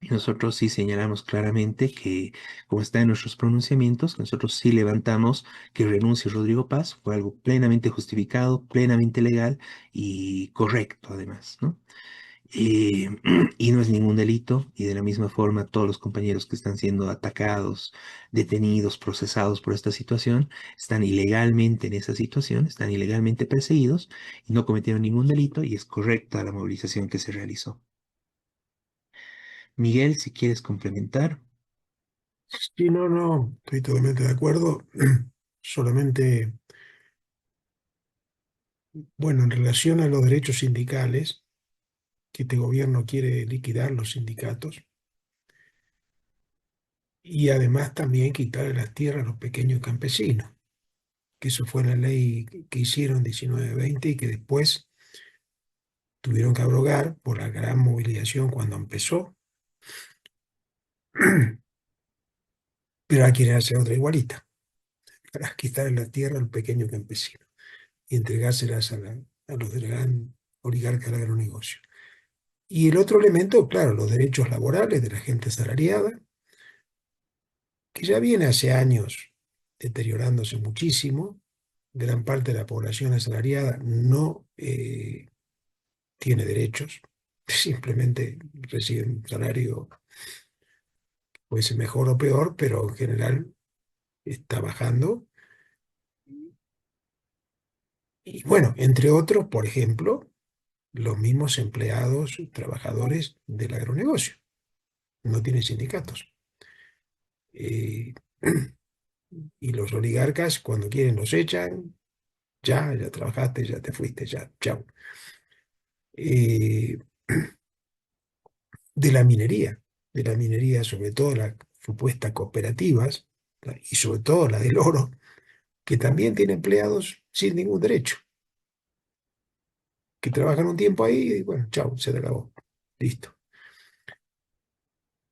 Y nosotros sí señalamos claramente que, como está en nuestros pronunciamientos, nosotros sí levantamos que renuncie Rodrigo Paz, fue algo plenamente justificado, plenamente legal y correcto además, ¿no? Eh, y no es ningún delito, y de la misma forma todos los compañeros que están siendo atacados, detenidos, procesados por esta situación, están ilegalmente en esa situación, están ilegalmente perseguidos y no cometieron ningún delito y es correcta la movilización que se realizó. Miguel, si quieres complementar. Sí, no, no, estoy totalmente de acuerdo. Solamente, bueno, en relación a los derechos sindicales, que este gobierno quiere liquidar los sindicatos y además también quitarle las tierras a los pequeños campesinos, que eso fue la ley que hicieron 1920 y que después tuvieron que abrogar por la gran movilización cuando empezó, pero ahora quieren hacer otra igualita, para quitarle la tierra al pequeño campesino y entregárselas a los del gran oligarca del agronegocio. Y el otro elemento, claro, los derechos laborales de la gente asalariada, que ya viene hace años deteriorándose muchísimo. Gran parte de la población asalariada no tiene derechos, simplemente recibe un salario, puede ser mejor o peor, pero en general está bajando. Y bueno, entre otros, por ejemplo, los mismos empleados, trabajadores del agronegocio, no tienen sindicatos. Eh, y los oligarcas, cuando quieren, los echan, ya trabajaste, ya te fuiste, ya, chao. Eh, de la minería, sobre todo las supuestas cooperativas, y sobre todo la del oro, que también tiene empleados sin ningún derecho, que trabajan un tiempo ahí y bueno, chao, se te acabó, listo.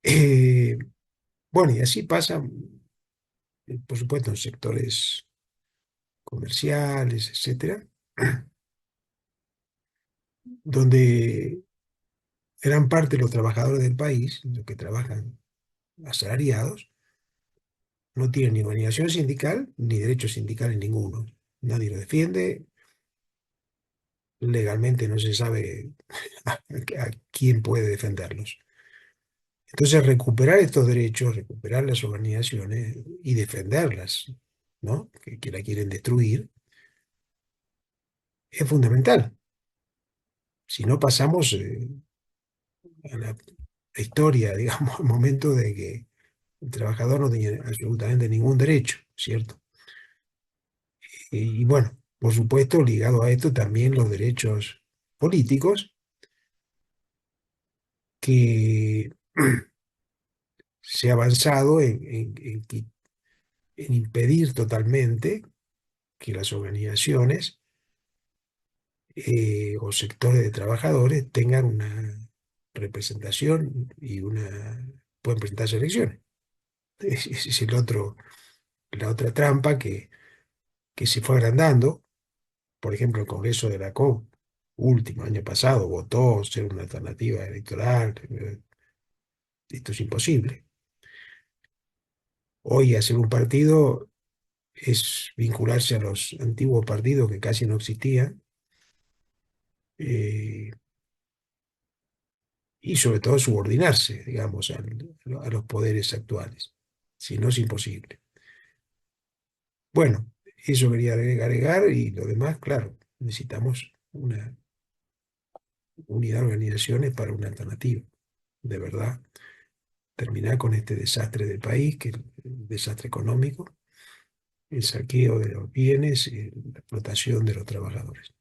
Eh, bueno, y así pasa, por supuesto, en sectores comerciales, etcétera, donde gran parte de los trabajadores del país, los que trabajan asalariados, no tienen ni organización sindical ni derechos sindicales ninguno. Nadie lo defiende, legalmente no se sabe a quién puede defenderlos. Entonces, recuperar estos derechos, recuperar las organizaciones y defenderlas, ¿no? Que la quieren destruir, es fundamental. Si no pasamos a la historia, digamos, al momento de que el trabajador no tenía absolutamente ningún derecho, ¿cierto? Y bueno, por supuesto, ligado a esto también los derechos políticos, que se ha avanzado en impedir totalmente que las organizaciones o sectores de trabajadores tengan una representación y puedan presentarse a elecciones. Ese es el otro la otra trampa que se fue agrandando. Por ejemplo, el Congreso de la COP, último año pasado, votó ser una alternativa electoral. Esto es imposible. Hoy hacer un partido es vincularse a los antiguos partidos que casi no existían, eh, y sobre todo subordinarse, digamos, a los poderes actuales. Si no, es imposible. Bueno, eso quería agregar y lo demás, claro, necesitamos una unidad de organizaciones para una alternativa, de verdad. Terminar con este desastre del país, que es el desastre económico, el saqueo de los bienes y la explotación de los trabajadores.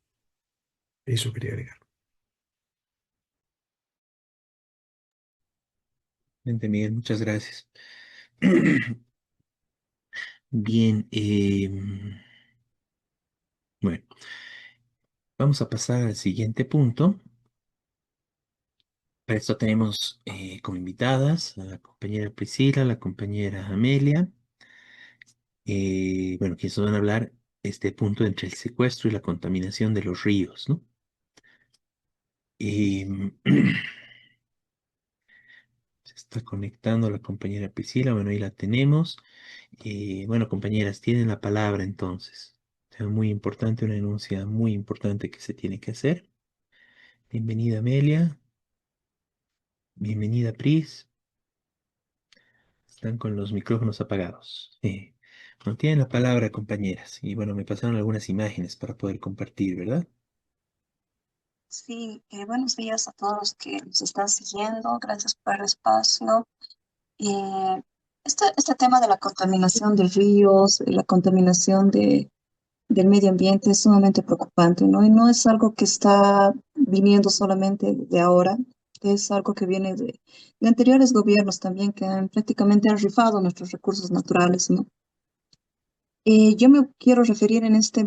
Eso quería agregar. Excelente, Miguel, muchas gracias. Bien, bueno, vamos a pasar al siguiente punto. Para esto tenemos como invitadas a la compañera Priscila, a la compañera Amelia, bueno, quienes nos van a hablar este punto entre el secuestro y la contaminación de los ríos, ¿no? Em, Se está conectando la compañera Priscila, bueno, ahí la tenemos. Bueno, compañeras, tienen la palabra entonces. Es muy importante, una denuncia muy importante que se tiene que hacer. Bienvenida Amelia, bienvenida Pris. Están con los micrófonos apagados. No tienen la palabra, compañeras. Y bueno, me pasaron algunas imágenes para poder compartir, ¿verdad? Sí, buenos días a todos los que nos están siguiendo. Gracias por el espacio. Eh, este tema de la contaminación de ríos, la contaminación del medio ambiente es sumamente preocupante, ¿no? Y no es algo que está viniendo solamente de ahora, es algo que viene de anteriores gobiernos también que han prácticamente han rifado nuestros recursos naturales, ¿no? Yo me quiero referir en este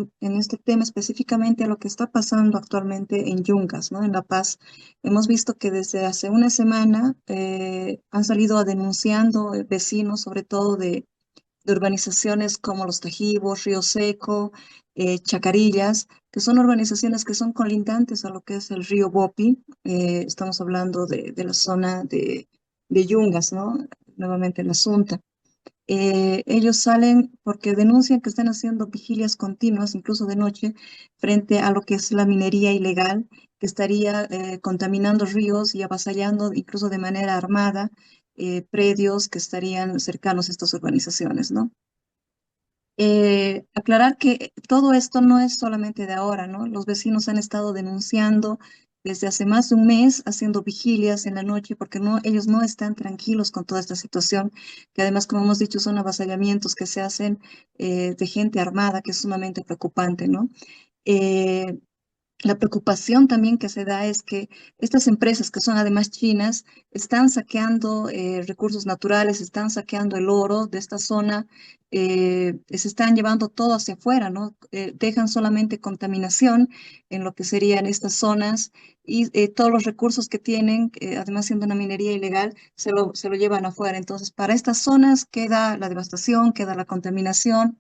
tema específicamente a lo que está pasando actualmente en Yungas, ¿no? En La Paz. Hemos visto que desde hace una semana han salido denunciando vecinos, sobre todo de urbanizaciones como Los Tajivos, Río Seco, Chacarillas, que son urbanizaciones que son colindantes a lo que es el río Bopi. Estamos hablando de la zona de Yungas, ¿no? Nuevamente en la Asunta. Ellos salen porque denuncian que están haciendo vigilias continuas, incluso de noche, frente a lo que es la minería ilegal, que estaría contaminando ríos y avasallando, incluso de manera armada, predios que estarían cercanos a estas urbanizaciones, ¿no? Aclarar que todo esto no es solamente de ahora, ¿no? Los vecinos han estado denunciando desde hace más de un mes, haciendo vigilias en la noche, porque no, ellos no están tranquilos con toda esta situación, que además, como hemos dicho, son avasallamientos que se hacen de gente armada, que es sumamente preocupante, ¿no? Eh, la preocupación también que se da es que estas empresas, que son además chinas, están saqueando recursos naturales, están saqueando el oro de esta zona, se están llevando todo hacia afuera, ¿no? Dejan solamente contaminación en lo que serían estas zonas y todos los recursos que tienen, además siendo una minería ilegal, se lo llevan afuera. Entonces, para estas zonas queda la devastación, queda la contaminación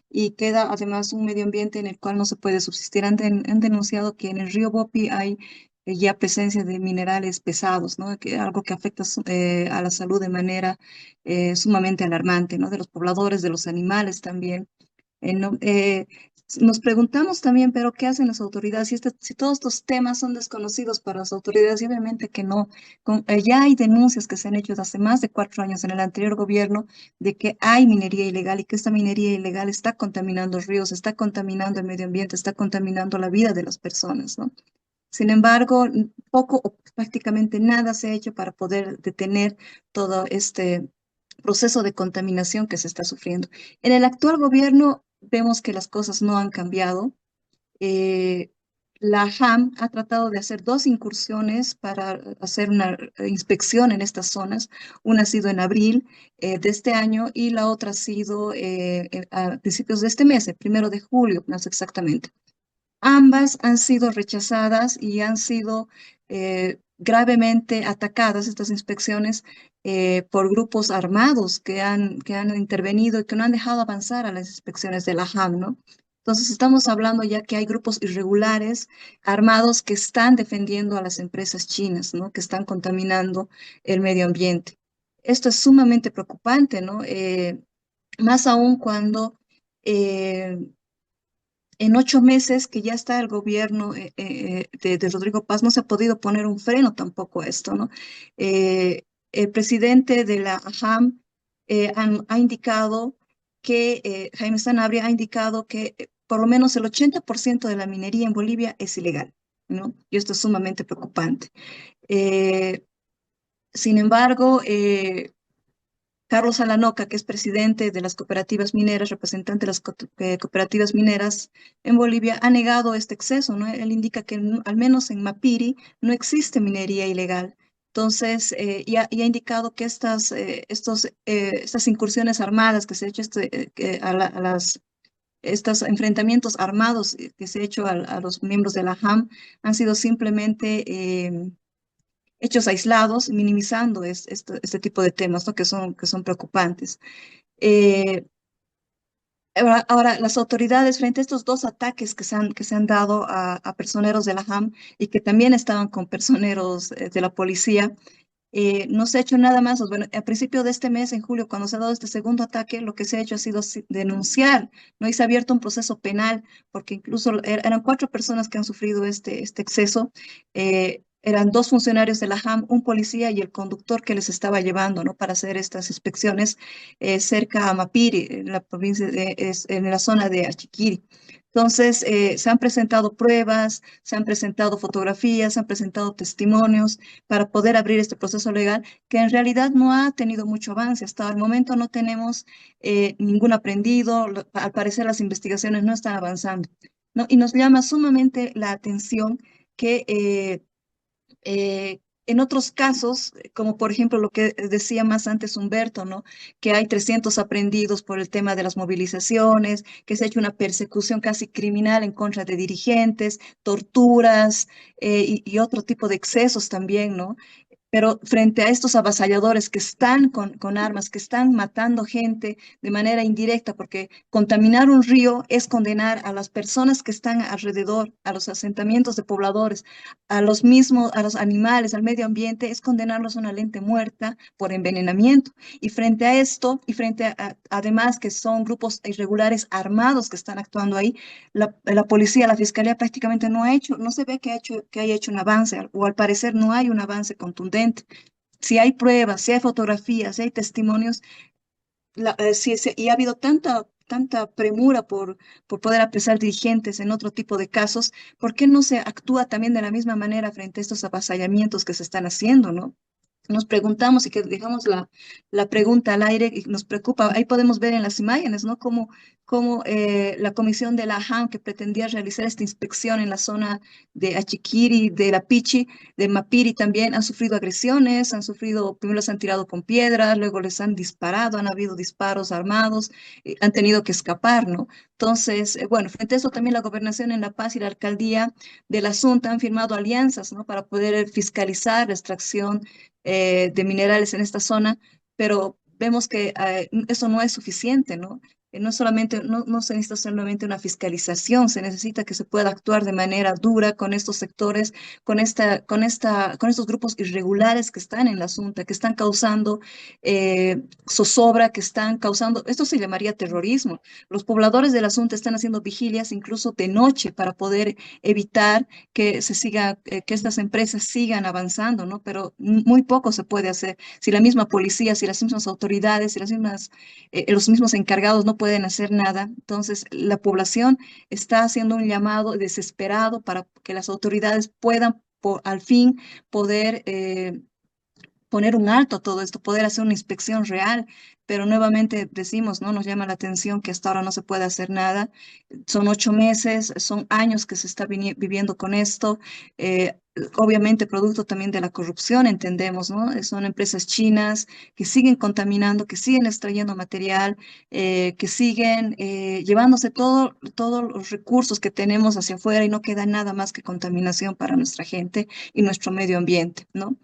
y queda además un medio ambiente en el cual no se puede subsistir. Han denunciado que en el río Bopi hay ya presencia de minerales pesados, ¿no? Algo que afecta a la salud de manera sumamente alarmante, ¿no? De los pobladores, de los animales también. No, nos preguntamos también, pero ¿qué hacen las autoridades? Si todos estos temas son desconocidos para las autoridades, y obviamente que no. Ya hay denuncias que se han hecho desde hace más de 4 años en el anterior gobierno de que hay minería ilegal y que esta minería ilegal está contaminando ríos, está contaminando el medio ambiente, está contaminando la vida de las personas, ¿no? Sin embargo, poco o prácticamente nada se ha hecho para poder detener todo este proceso de contaminación que se está sufriendo. En el actual gobierno vemos que las cosas no han cambiado. Eh, la JAM ha tratado de hacer dos incursiones para hacer una inspección en estas zonas. Una ha sido en abril de este año y la otra ha sido a principios de este mes, el 1 de julio, más exactamente. Ambas han sido rechazadas y han sido gravemente atacadas estas inspecciones por grupos armados que han intervenido y que no han dejado avanzar a las inspecciones de la JAM, ¿no? Entonces estamos hablando ya que hay grupos irregulares armados que están defendiendo a las empresas chinas, ¿no? Que están contaminando el medio ambiente. Esto es sumamente preocupante, ¿no? Más aún cuando eh, en 8 meses que ya está el gobierno de Rodrigo Paz, no se ha podido poner un freno tampoco a esto, ¿no? El presidente de la AJAM ha indicado que, Jaime Sanabria ha indicado que por lo menos el 80% de la minería en Bolivia es ilegal, ¿no? Y esto es sumamente preocupante. Eh, Sin embargo, Carlos Alanoca, que es presidente de las cooperativas mineras, representante de las cooperativas mineras en Bolivia, ha negado este exceso, ¿no? Él indica que al menos en Mapiri no existe minería ilegal. Entonces, y ha indicado que estas incursiones armadas que se ha hecho estos enfrentamientos armados que se ha hecho a los miembros de la JAM han sido simplemente hechos aislados, minimizando este tipo de temas, ¿no? Que son preocupantes. Eh, ahora, las autoridades, frente a estos dos ataques que se han dado a personeros de la JAM y que también estaban con personeros de la policía, no se ha hecho nada más. Bueno, a principio de este mes, en julio, cuando se ha dado este segundo ataque, lo que se ha hecho ha sido denunciar, ¿no? Y se ha abierto un proceso penal, porque incluso eran 4 personas que han sufrido este exceso. Eran 2 funcionarios de la JAM, un policía y el conductor que les estaba llevando, ¿no? Para hacer estas inspecciones cerca a Mapiri, en la provincia en la zona de Achiquiri. Entonces, se han presentado pruebas, se han presentado fotografías, se han presentado testimonios para poder abrir este proceso legal, que en realidad no ha tenido mucho avance. Hasta el momento no tenemos ningún aprendido. Al parecer las investigaciones no están avanzando, ¿no? Y nos llama sumamente la atención que en otros casos, como por ejemplo lo que decía más antes Humberto, ¿no? Que hay 300 aprendidos por el tema de las movilizaciones, que se ha hecho una persecución casi criminal en contra de dirigentes, torturas y otro tipo de excesos también, ¿no? Pero frente a estos avasalladores que están con armas, que están matando gente de manera indirecta, porque contaminar un río es condenar a las personas que están alrededor, a los asentamientos de pobladores, a los mismos, a los animales, al medio ambiente, es condenarlos a una lente muerta por envenenamiento. Y frente a esto, y frente además que son grupos irregulares armados que están actuando ahí, la policía, la fiscalía prácticamente no ha hecho, no se ve que haya hecho un avance, o al parecer no hay un avance contundente. Si hay pruebas, si hay fotografías, si hay testimonios, y ha habido tanta premura por poder apresar dirigentes en otro tipo de casos, ¿por qué no se actúa también de la misma manera frente a estos avasallamientos que se están haciendo, ¿no? Nos preguntamos y que dejamos la pregunta al aire y nos preocupa. Ahí podemos ver en las imágenes, ¿no? Cómo la comisión de la JAM que pretendía realizar esta inspección en la zona de Achiquiri, de La Pichi, de Mapiri también han sufrido agresiones, primero les han tirado con piedras, luego les han disparado, han habido disparos armados, han tenido que escapar, ¿no? Entonces, bueno, frente a eso también la gobernación en La Paz y la alcaldía de la Asunta han firmado alianzas, ¿no? Para poder fiscalizar la extracción de minerales en esta zona, pero vemos que eso no es suficiente, ¿no? No solamente, no se necesita solamente una fiscalización, se necesita que se pueda actuar de manera dura con estos sectores, con estos grupos irregulares que están en la Asunta, que están causando zozobra, que están causando, esto se llamaría terrorismo. Los pobladores de la Asunta están haciendo vigilias incluso de noche para poder evitar que que estas empresas sigan avanzando, ¿no? Pero muy poco se puede hacer. Si la misma policía, si las mismas autoridades, si los mismos encargados no pueden hacer nada, entonces la población está haciendo un llamado desesperado para que las autoridades puedan al fin poder poner un alto a todo esto, poder hacer una inspección real, pero nuevamente decimos, ¿no? Nos llama la atención que hasta ahora no se puede hacer nada. Son 8 meses, son años que se está viviendo con esto. eh, Obviamente producto también de la corrupción, entendemos, ¿no? Son empresas chinas que siguen contaminando, que siguen extrayendo material, que siguen llevándose todos los recursos que tenemos hacia afuera y no queda nada más que contaminación para nuestra gente y nuestro medio ambiente, ¿no?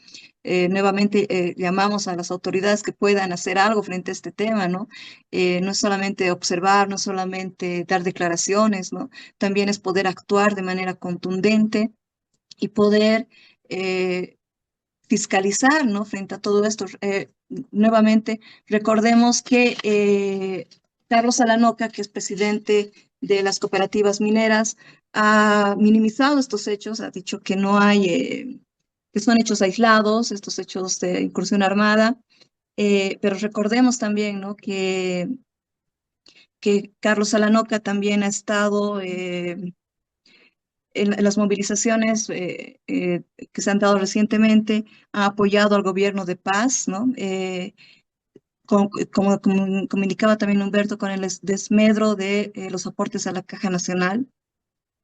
Nuevamente llamamos a las autoridades que puedan hacer algo frente a este tema, ¿no? No es solamente observar, no es solamente dar declaraciones, ¿no? También es poder actuar de manera contundente y poder fiscalizar, ¿no? Frente a todo esto. Nuevamente, recordemos que Carlos Alanoca, que es presidente de las cooperativas mineras, ha minimizado estos hechos, ha dicho que no hay, que son hechos aislados, estos hechos de incursión armada, pero recordemos también, ¿no? Que Carlos Alanoca también ha estado en las movilizaciones que se han dado recientemente, ha apoyado al gobierno de paz, ¿no? Como indicaba también Humberto, con el desmedro de los aportes a la Caja Nacional.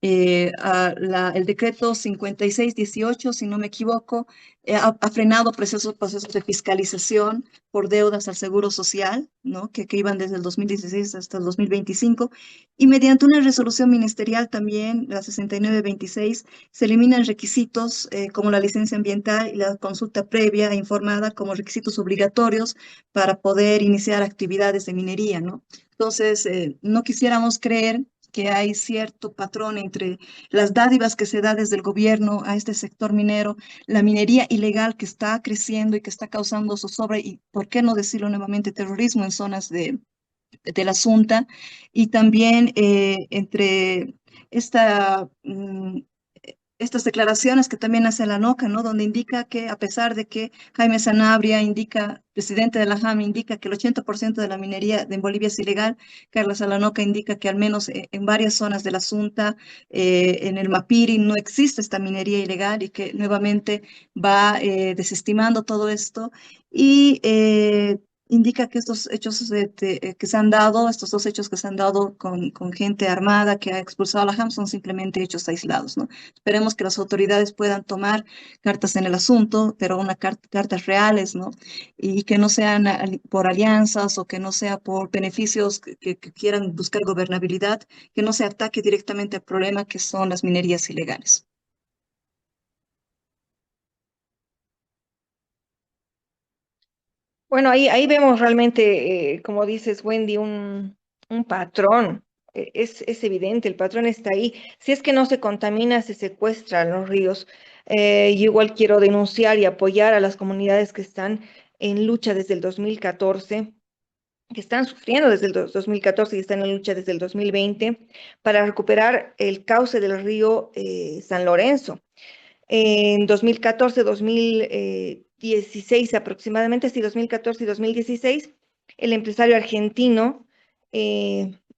El decreto 5618, si no me equivoco, ha frenado procesos de fiscalización por deudas al Seguro Social, ¿no? Que iban desde el 2016 hasta el 2025, y mediante una resolución ministerial también, la 6926, se eliminan requisitos como la licencia ambiental y la consulta previa e informada como requisitos obligatorios para poder iniciar actividades de minería, ¿no? Entonces, no quisiéramos creer que hay cierto patrón entre las dádivas que se da desde el gobierno a este sector minero, la minería ilegal que está creciendo y que está causando zozobra y, ¿por qué no decirlo nuevamente, terrorismo en zonas de la Asunta? Y también entre esta estas declaraciones que también hace la NOCA, ¿no? Donde indica que a pesar de que Jaime Sanabria indica, presidente de la JAM, indica que el 80% de la minería en Bolivia es ilegal, Carlos Alanoca indica que al menos en varias zonas de la Asunta, en el Mapiri, no existe esta minería ilegal y que nuevamente va desestimando todo esto. Y indica que estos hechos que se han dado, estos dos hechos que se han dado con gente armada que ha expulsado a la JAM son simplemente hechos aislados, ¿no? Esperemos que las autoridades puedan tomar cartas en el asunto, pero cartas reales, ¿no? Y que no sean por alianzas o que no sea por beneficios que quieran buscar gobernabilidad, que no se ataque directamente al problema que son las minerías ilegales. Bueno, ahí vemos realmente, como dices, Wendy, un patrón. Es evidente, el patrón está ahí. Si es que no se contamina, se secuestran los ríos. Yo igual quiero denunciar y apoyar a las comunidades que están en lucha desde el 2014, que están sufriendo desde el 2014 y están en lucha desde el 2020 para recuperar el cauce del río San Lorenzo. En 2014, 2016 aproximadamente, sí, 2014 y 2016, el empresario argentino,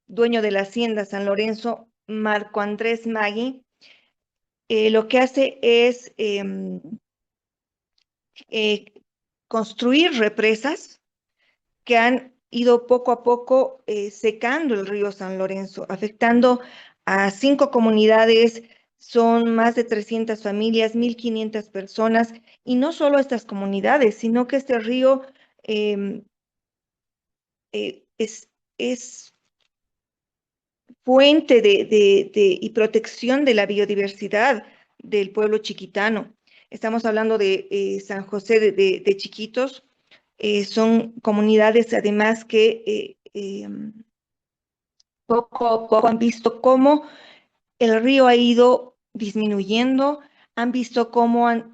dueño de la hacienda San Lorenzo, Marco Andrés Maggi, lo que hace es construir represas que han ido poco a poco secando el río San Lorenzo, afectando a 5 comunidades. Son más de 300 familias, 1.500 personas, y no solo estas comunidades, sino que este río eh, es fuente y protección de la biodiversidad del pueblo chiquitano. Estamos hablando de San José de Chiquitos. Son comunidades además que poco a poco han visto cómo el río ha ido disminuyendo, han visto cómo han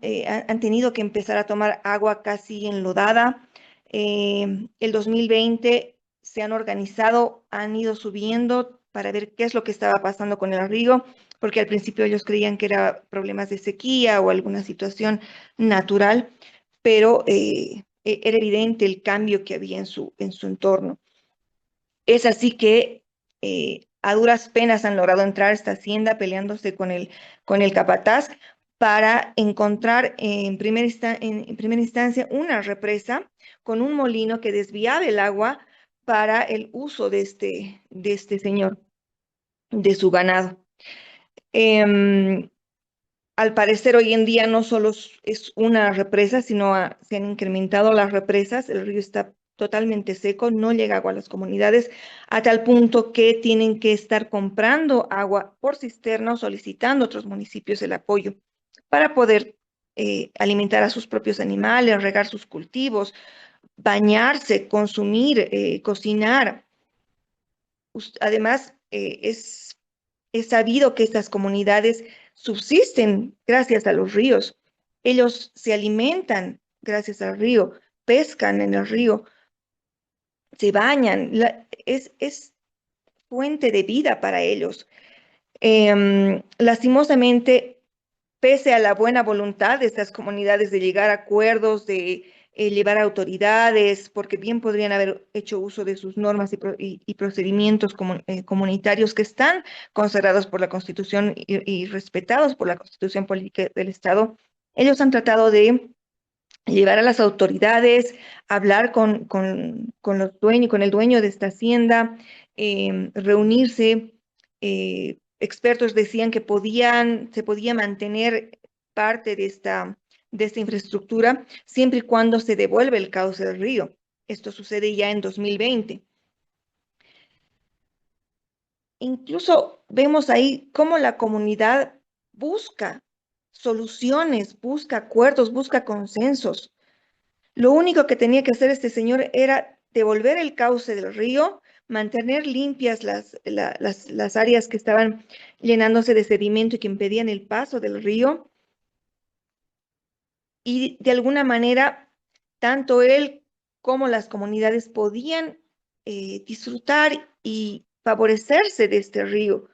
tenido que empezar a tomar agua casi enlodada. El 2020 se han organizado, han ido subiendo para ver qué es lo que estaba pasando con el río, porque al principio ellos creían que era problemas de sequía o alguna situación natural, pero era evidente el cambio que había en su entorno. Es así que a duras penas han logrado entrar a esta hacienda peleándose con el capataz, para encontrar en primera instancia una represa con un molino que desviaba el agua para el uso de este señor, de su ganado. Al parecer hoy en día no solo es una represa, sino se han incrementado las represas, el río está totalmente seco, no llega agua a las comunidades, a tal punto que tienen que estar comprando agua por cisterna o solicitando a otros municipios el apoyo para poder alimentar a sus propios animales, regar sus cultivos, bañarse, consumir, cocinar. Además, es sabido que estas comunidades subsisten gracias a los ríos. Ellos se alimentan gracias al río, pescan en el río, se bañan. Es fuente de vida para ellos. Lastimosamente, pese a la buena voluntad de estas comunidades de llegar a acuerdos, de llevar a autoridades, porque bien podrían haber hecho uso de sus normas y procedimientos comunitarios que están consagrados por la Constitución y respetados por la Constitución Política del Estado, ellos han tratado de llevar a las autoridades, hablar con los dueños, con el dueño de esta hacienda, reunirse. Expertos decían que se podía mantener parte de esta infraestructura siempre y cuando se devuelve el cauce del río. Esto sucede ya en 2020. Incluso vemos ahí cómo la comunidad busca soluciones, busca acuerdos, busca consensos. Lo único que tenía que hacer este señor era devolver el cauce del río, mantener limpias las áreas que estaban llenándose de sedimento y que impedían el paso del río. Y de alguna manera, tanto él como las comunidades podían disfrutar y favorecerse de este río.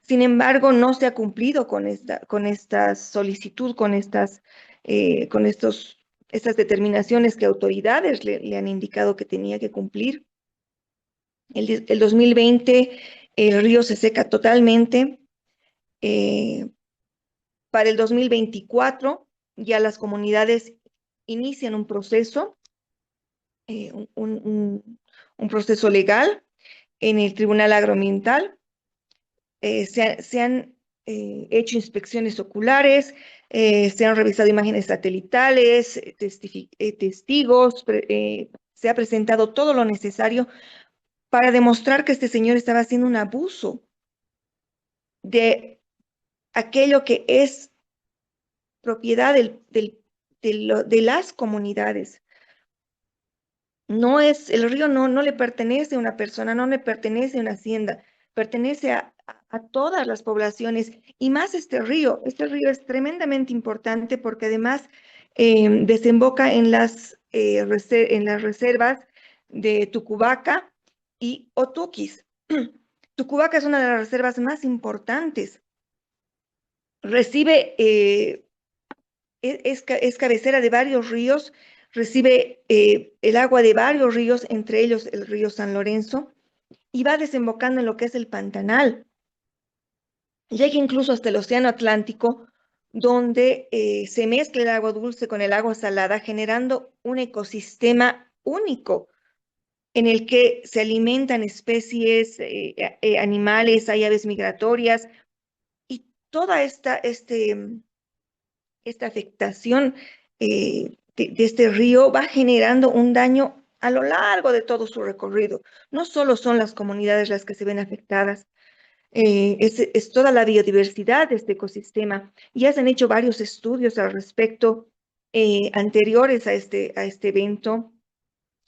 Sin embargo, no se ha cumplido con esta solicitud, con estas determinaciones que autoridades le han indicado que tenía que cumplir. El 2020 el río se seca totalmente. Para el 2024 ya las comunidades inician un proceso, un proceso legal en el Tribunal Agroambiental. Se han hecho inspecciones oculares, se han revisado imágenes satelitales, testigos, se ha presentado todo lo necesario para demostrar que este señor estaba haciendo un abuso de aquello que es propiedad de las comunidades. El río no le pertenece a una persona, no le pertenece a una hacienda, pertenece a todas las poblaciones y más este río. Este río es tremendamente importante porque además desemboca en las reservas de Tucubaca y Otuquis. Tucubaca es una de las reservas más importantes. Recibe, es cabecera de varios ríos, recibe el agua de varios ríos, entre ellos el río San Lorenzo, y va desembocando en lo que es el Pantanal. Llega incluso hasta el Océano Atlántico, donde se mezcla el agua dulce con el agua salada, generando un ecosistema único en el que se alimentan especies, animales, hay aves migratorias, y toda esta afectación de este río va generando un daño a lo largo de su recorrido. No solo son las comunidades las que se ven afectadas, es toda la biodiversidad de este ecosistema. Ya se han hecho varios estudios al respecto anteriores a este evento,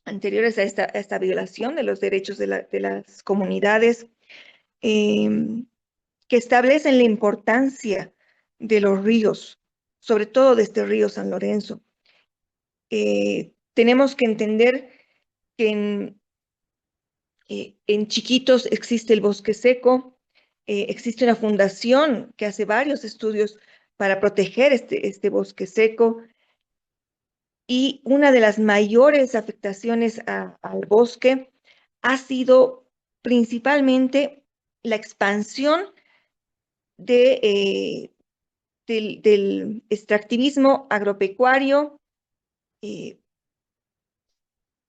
anteriores a esta violación de los derechos de las comunidades, que establecen la importancia de los ríos, sobre todo de este río San Lorenzo. Tenemos que entender que en Chiquitos existe el bosque seco, existe una fundación que hace varios estudios para proteger este bosque seco, y una de las mayores afectaciones al bosque ha sido principalmente la expansión de del extractivismo agropecuario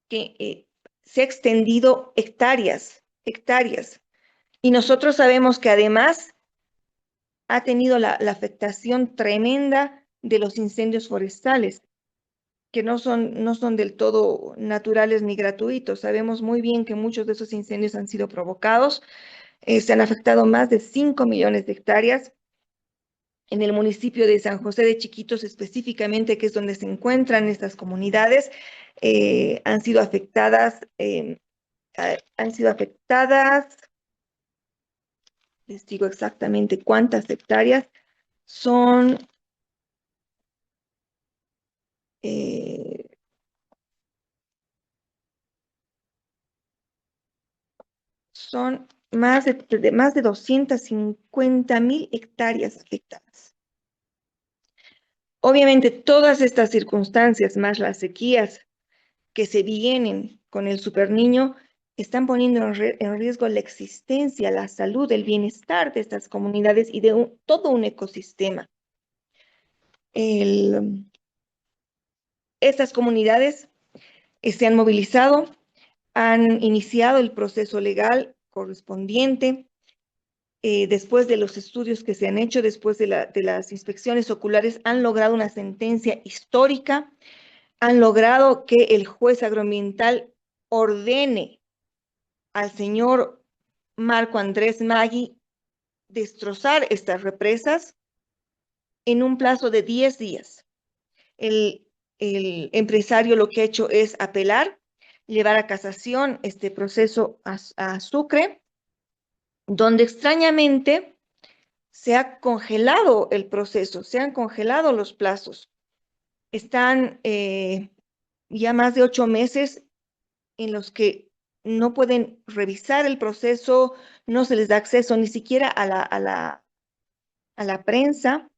que se ha extendido hectáreas. Y nosotros sabemos que además ha tenido la afectación tremenda de los incendios forestales, que no son del todo naturales ni gratuitos. Sabemos muy bien que muchos de esos incendios han sido provocados. Se han afectado más de 5 millones de hectáreas. En el municipio de San José de Chiquitos específicamente, que es donde se encuentran estas comunidades, han sido afectadas, les digo exactamente cuántas hectáreas, son más de 250.000 hectáreas afectadas. Obviamente, todas estas circunstancias, más las sequías que se vienen con el superniño, están poniendo en riesgo la existencia, la salud, el bienestar de estas comunidades y de todo un ecosistema. Estas comunidades se han movilizado, han iniciado el proceso legal correspondiente. Después de los estudios que se han hecho, después de las inspecciones oculares, han logrado una sentencia histórica, han logrado que el juez agroambiental ordene al señor Marco Andrés Maggi destrozar estas represas en un plazo de 10 días. El empresario lo que ha hecho es apelar, llevar a casación este proceso a Sucre, donde extrañamente se ha congelado el proceso, se han congelado los plazos. Están ya más de 8 meses en los que no pueden revisar el proceso, no se les da acceso ni siquiera a la prensa.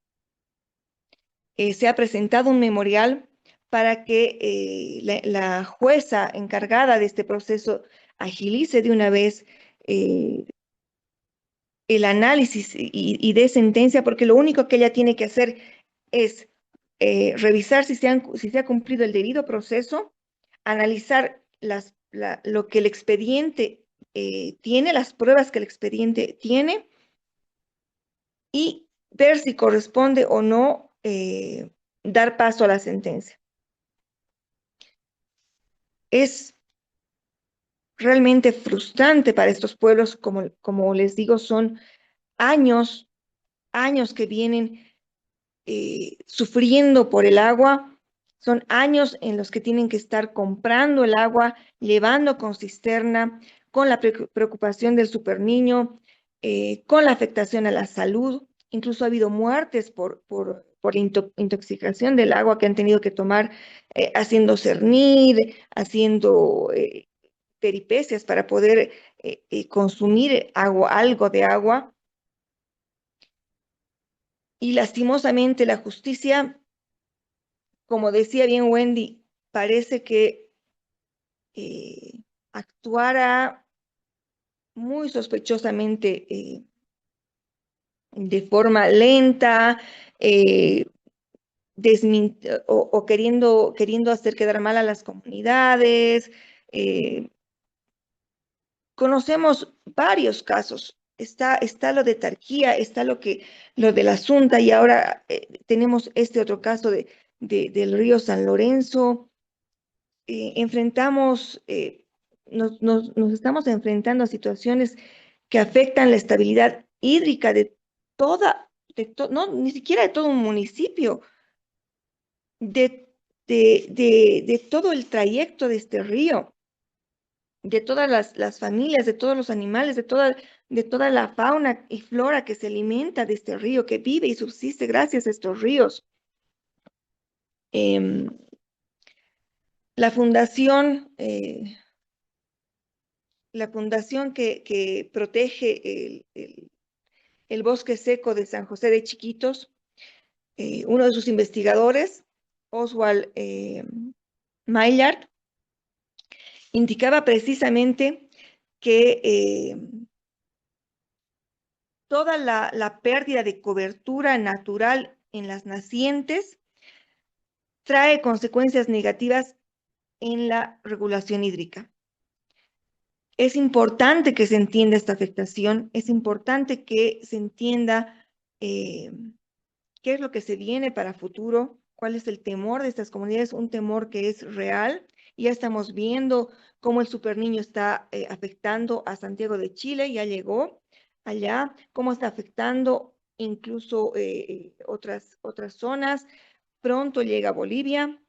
Se ha presentado un memorial para que la jueza encargada de este proceso agilice de una vez el análisis y dé sentencia, porque lo único que ella tiene que hacer es revisar si se ha cumplido el debido proceso, analizar lo que el expediente tiene, las pruebas que el expediente tiene, y ver si corresponde o no dar paso a la sentencia. Es realmente frustrante para estos pueblos, como les digo, son años que vienen sufriendo por el agua, son años en los que tienen que estar comprando el agua, llevando con cisterna, con la preocupación del superniño, con la afectación a la salud. Incluso ha habido muertes por intoxicación del agua que han tenido que tomar haciendo cernir, haciendo peripecias para poder consumir algo de agua. Y lastimosamente la justicia, como decía bien Wendy, parece que actuara muy sospechosamente, de forma lenta, o queriendo hacer quedar mal a las comunidades. Conocemos varios casos. Está lo de Tarquía, está lo de la Asunta, y ahora tenemos este otro caso del río San Lorenzo. Nos estamos enfrentando a situaciones que afectan la estabilidad hídrica ni siquiera de todo un municipio, de todo el trayecto de este río, de todas las familias, de todos los animales, de toda la fauna y flora que se alimenta de este río, que vive y subsiste gracias a estos ríos. La fundación que protege el bosque seco de San José de Chiquitos, uno de sus investigadores, Oswald Maillard, indicaba precisamente que toda la pérdida de cobertura natural en las nacientes, trae consecuencias negativas en la regulación hídrica. Es importante que se entienda esta afectación, es importante que se entienda qué es lo que se viene para futuro, cuál es el temor de estas comunidades, un temor que es real. Ya estamos viendo cómo el superniño está afectando a Santiago de Chile, ya llegó allá, cómo está afectando incluso otras zonas. Pronto llega a Bolivia.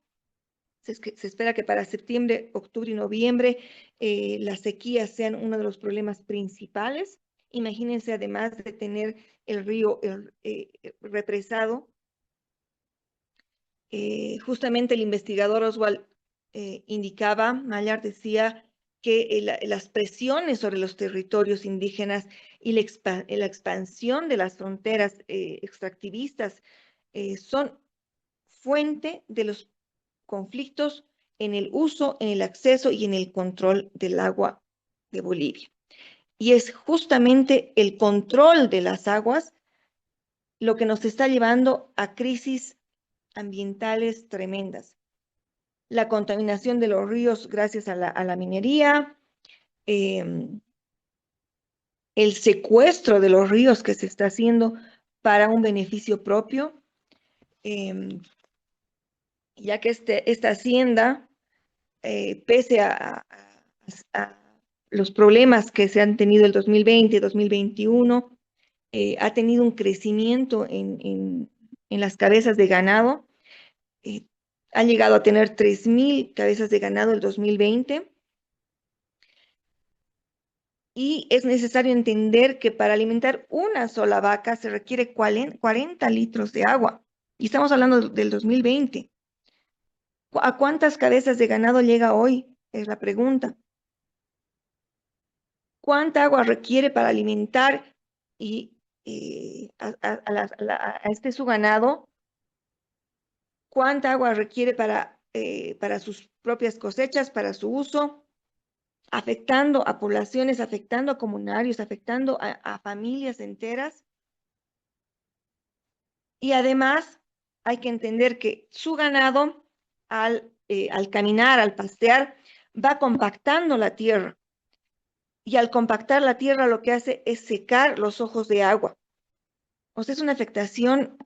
Se espera que para septiembre, octubre y noviembre las sequías sean uno de los problemas principales. Imagínense, además de tener el río represado, justamente el investigador Oswald indicaba, Maillard decía que las presiones sobre los territorios indígenas y la expansión de las fronteras extractivistas son fuente de los conflictos en el uso, en el acceso y en el control del agua de Bolivia. Y es justamente el control de las aguas lo que nos está llevando a crisis ambientales tremendas. La contaminación de los ríos gracias a la minería, el secuestro de los ríos que se está haciendo para un beneficio propio, ya que esta hacienda, pese a los problemas que se han tenido el 2020, 2021, ha tenido un crecimiento en las cabezas de ganado. Ha llegado a tener 3.000 cabezas de ganado el 2020. Y es necesario entender que para alimentar una sola vaca se requiere 40 litros de agua. Y estamos hablando del 2020. ¿A cuántas cabezas de ganado llega hoy? Es la pregunta. ¿Cuánta agua requiere para alimentar a este su ganado? ¿Cuánta agua requiere para sus propias cosechas, para su uso? Afectando a poblaciones, afectando a comunarios, afectando a familias enteras. Y además hay que entender que su ganado, al caminar, al pastear, va compactando la tierra. Y al compactar la tierra lo que hace es secar los ojos de agua. O sea, es una afectación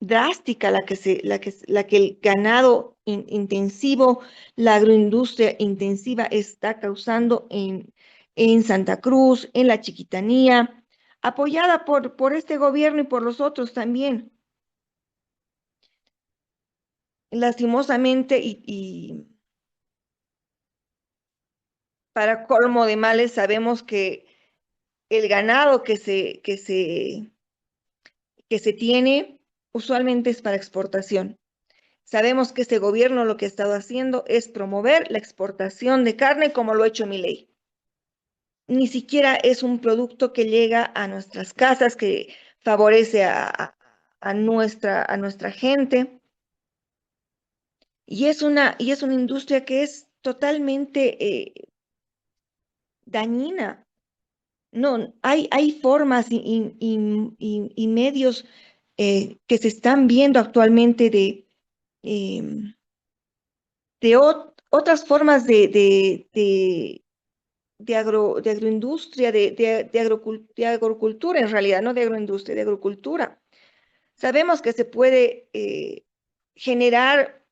drástica la que el ganado intensivo, la agroindustria intensiva está causando en Santa Cruz, en la Chiquitanía, apoyada por este gobierno y por los otros también. Lastimosamente, y para colmo de males, sabemos que el ganado que se tiene usualmente es para exportación. Sabemos que este gobierno lo que ha estado haciendo es promover la exportación de carne como lo ha hecho Milei. Ni siquiera es un producto que llega a nuestras casas, que favorece a nuestra gente. Y es una industria que es totalmente dañina. No, hay formas y medios que se están viendo actualmente de otras formas de agroindustria, de agrocultura en realidad, no de agroindustria, de agrocultura. Sabemos que se puede generar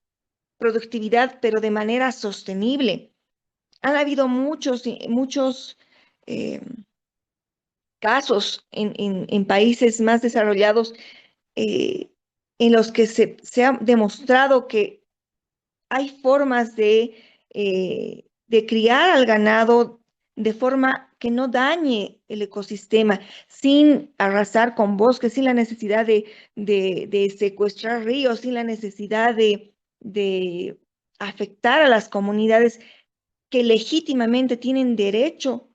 productividad, pero de manera sostenible. Han habido muchos casos en países más desarrollados en los que se ha demostrado que hay formas de criar al ganado de forma que no dañe el ecosistema, sin arrasar con bosques, sin la necesidad de secuestrar ríos, sin la necesidad de afectar a las comunidades que legítimamente tienen derecho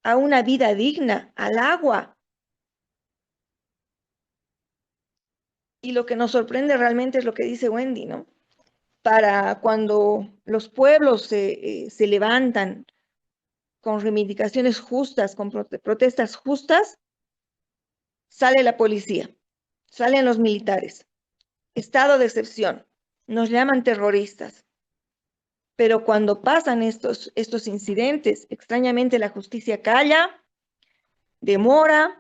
a una vida digna, al agua. Y lo que nos sorprende realmente es lo que dice Wendy, ¿no? Para cuando los pueblos se levantan con reivindicaciones justas, con protestas justas, sale la policía, salen los militares, estado de excepción, nos llaman terroristas. Pero cuando pasan estos incidentes, extrañamente la justicia calla, demora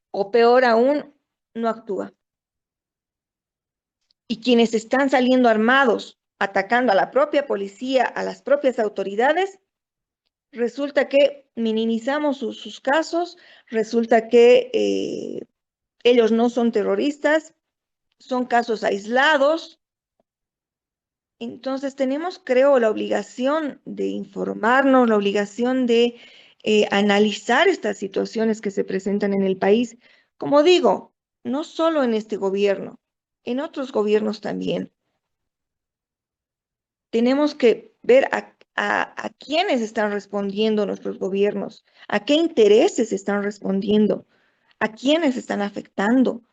o peor aún, no actúa. Y quienes están saliendo armados, atacando a la propia policía, a las propias autoridades, resulta que minimizamos sus casos, resulta que ellos no son terroristas, son casos aislados. Entonces tenemos, creo, la obligación de informarnos, la obligación de analizar estas situaciones que se presentan en el país. Como digo, no solo en este gobierno, en otros gobiernos también. Tenemos que ver a quiénes están respondiendo nuestros gobiernos, a qué intereses están respondiendo, a quiénes están afectando.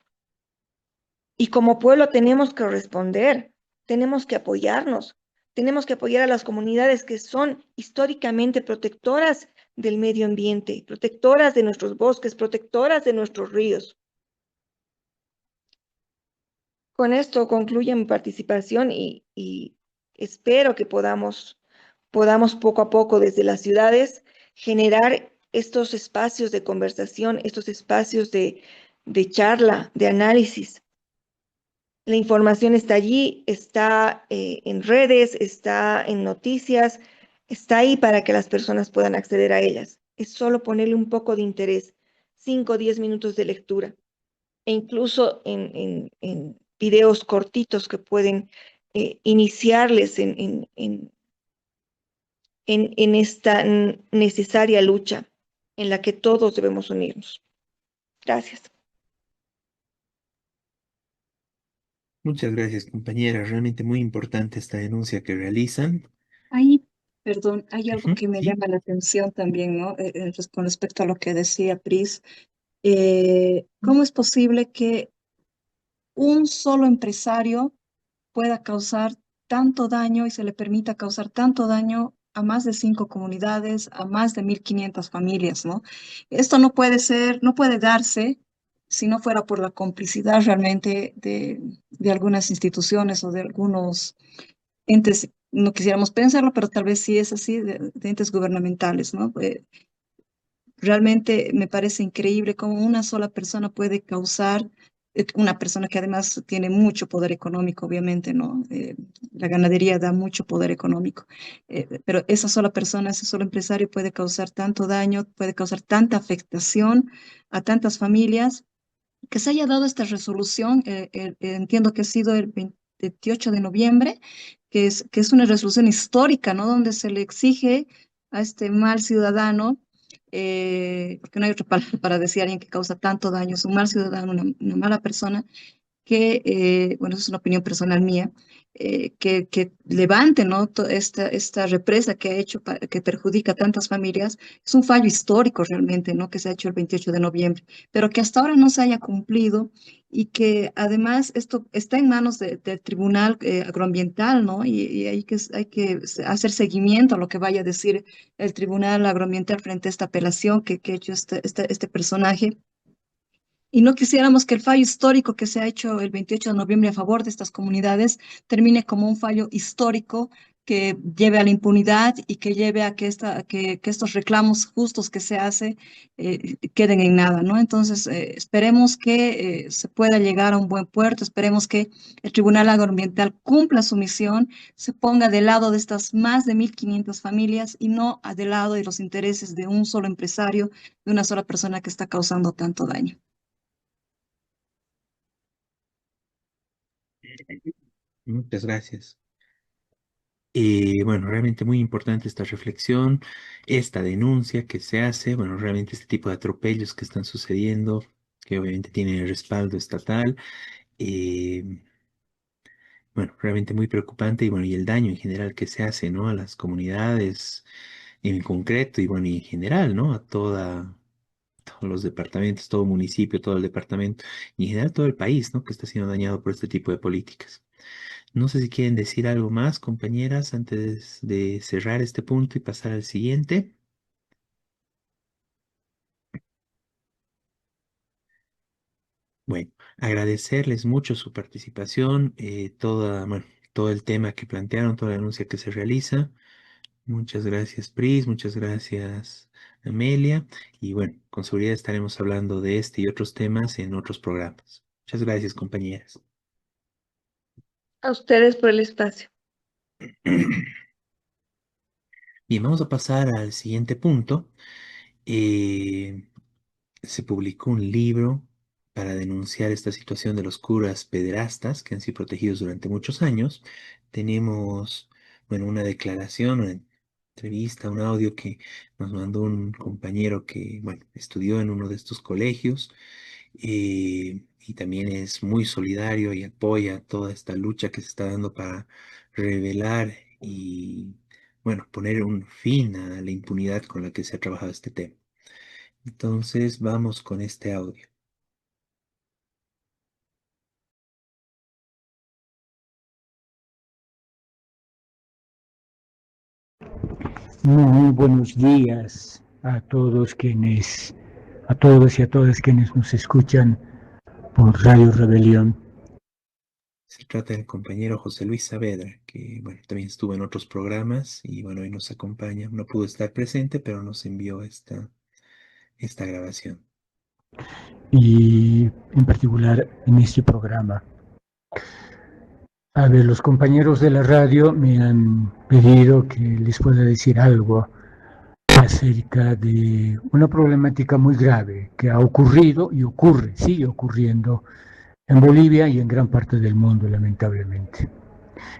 Y como pueblo tenemos que responder, tenemos que apoyarnos, tenemos que apoyar a las comunidades que son históricamente protectoras del medio ambiente, protectoras de nuestros bosques, protectoras de nuestros ríos. Con esto concluye mi participación y espero que podamos poco a poco desde las ciudades generar estos espacios de conversación, estos espacios de charla, de análisis. La información está allí, está en redes, está en noticias, está ahí para que las personas puedan acceder a ellas. Es solo ponerle un poco de interés, 5 o 10 minutos de lectura, e incluso en videos cortitos que pueden iniciarles en esta necesaria lucha en la que todos debemos unirnos. Gracias. Muchas gracias, compañera. Realmente muy importante esta denuncia que realizan. Ahí, perdón, hay algo Ujú, que me sí. llama la atención también, ¿no? Con respecto a lo que decía Pris. ¿Cómo es posible que un solo empresario pueda causar tanto daño y se le permita causar tanto daño a más de 5 comunidades, a más de 1.500 familias, ¿no? Esto no puede ser, no puede darse si no fuera por la complicidad realmente de algunas instituciones o de algunos entes, no quisiéramos pensarlo, pero tal vez sí es así, de entes gubernamentales, ¿no? Realmente me parece increíble cómo una sola persona puede causar, una persona que además tiene mucho poder económico, obviamente, ¿no? La ganadería da mucho poder económico, pero esa sola persona, ese solo empresario puede causar tanto daño, puede causar tanta afectación a tantas familias. Que se haya dado esta resolución, entiendo que ha sido el 28 de noviembre, que es una resolución histórica, ¿no? Donde se le exige a este mal ciudadano, porque no hay otra palabra para decir a alguien que causa tanto daño, es un mal ciudadano, una mala persona, que, bueno, eso es una opinión personal mía, que levante, ¿no? Esta represa que ha hecho, que perjudica a tantas familias, es un fallo histórico realmente, ¿no? Que se ha hecho el 28 de noviembre, pero que hasta ahora no se haya cumplido y que además esto está en manos del Tribunal Agroambiental, ¿no? Y hay que hacer seguimiento a lo que vaya a decir el Tribunal Agroambiental frente a esta apelación que ha hecho este personaje. Y no quisiéramos que el fallo histórico que se ha hecho el 28 de noviembre a favor de estas comunidades termine como un fallo histórico que lleve a la impunidad y que lleve a que estos reclamos justos que se hace queden en nada, ¿no? Entonces, esperemos que se pueda llegar a un buen puerto, esperemos que el Tribunal Agroambiental cumpla su misión, se ponga del lado de estas más de 1.500 familias y no del lado de los intereses de un solo empresario, de una sola persona que está causando tanto daño. Muchas gracias. Bueno, realmente muy importante esta reflexión, esta denuncia que se hace, bueno, realmente este tipo de atropellos que están sucediendo, que obviamente tienen el respaldo estatal, eh, bueno, realmente muy preocupante y bueno, y el daño en general que se hace, ¿no? A las comunidades en concreto y bueno, y en general, ¿no? A todos los departamentos, todo municipio, todo el departamento y en general todo el país, ¿no? Que está siendo dañado por este tipo de políticas. No sé si quieren decir algo más, compañeras, antes de cerrar este punto y pasar al siguiente. Bueno, agradecerles mucho su participación, bueno, todo el tema que plantearon, toda la denuncia que se realiza. Muchas gracias, Pris, muchas gracias, Amelia. Y bueno, con seguridad estaremos hablando de este y otros temas en otros programas. Muchas gracias, compañeras. A ustedes por el espacio. Bien, vamos a pasar al siguiente punto. Eh, Se publicó un libro para denunciar esta situación de los curas pederastas que han sido protegidos durante muchos años. Tenemos, bueno, una declaración, una entrevista, un audio que nos mandó un compañero que, bueno, estudió en uno de estos colegios, y también es muy solidario y apoya toda esta lucha que se está dando para revelar y, bueno, poner un fin a la impunidad con la que se ha trabajado este tema. Entonces vamos con este audio. Muy buenos días a todos a todos y a todas quienes nos escuchan por Radio Rebelión. Se trata del compañero José Luis Saavedra, que bueno, también estuvo en otros programas y bueno, hoy nos acompaña. No pudo estar presente, pero nos envió esta grabación. Y en particular en este programa. A ver, los compañeros de la radio me han pedido que les pueda decir algo acerca de una problemática muy grave que ha ocurrido y sigue ocurriendo en Bolivia y en gran parte del mundo, lamentablemente.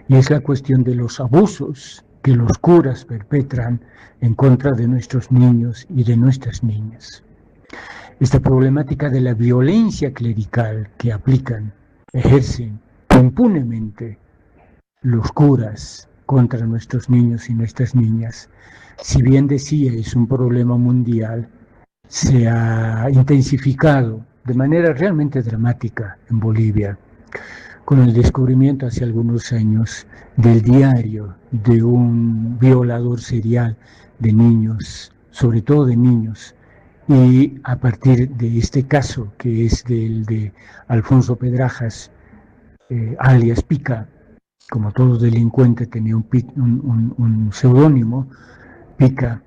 Y es la cuestión de los abusos que los curas perpetran en contra de nuestros niños y de nuestras niñas. Esta problemática de la violencia clerical que ejercen impunemente los curas contra nuestros niños y nuestras niñas, si bien decía es un problema mundial, se ha intensificado de manera realmente dramática en Bolivia, con el descubrimiento hace algunos años del diario de un violador serial de niños, sobre todo de niños, y a partir de este caso, que es del de Alfonso Pedrajas, alias Pica, como todo delincuente tenía un seudónimo, Pica,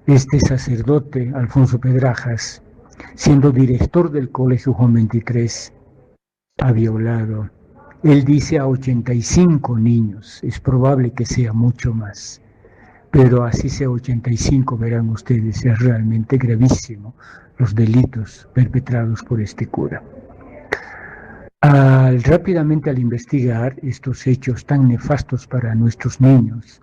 este sacerdote, Alfonso Pedrajas, siendo director del Colegio Juan 23, ha violado, él dice, a 85 niños, es probable que sea mucho más, pero así sea 85, verán ustedes, es realmente gravísimo los delitos perpetrados por este cura. Rápidamente al investigar estos hechos tan nefastos para nuestros niños,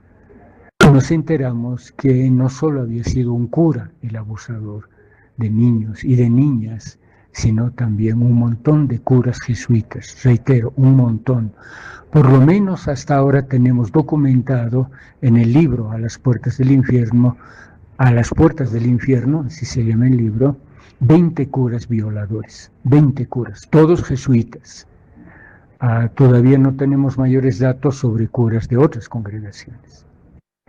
nos enteramos que no solo había sido un cura el abusador de niños y de niñas, sino también un montón de curas jesuitas, reitero, un montón. Por lo menos hasta ahora tenemos documentado en el libro A las puertas del infierno, así se llama el libro, 20 curas violadores, 20 curas, todos jesuitas. Todavía no tenemos mayores datos sobre curas de otras congregaciones.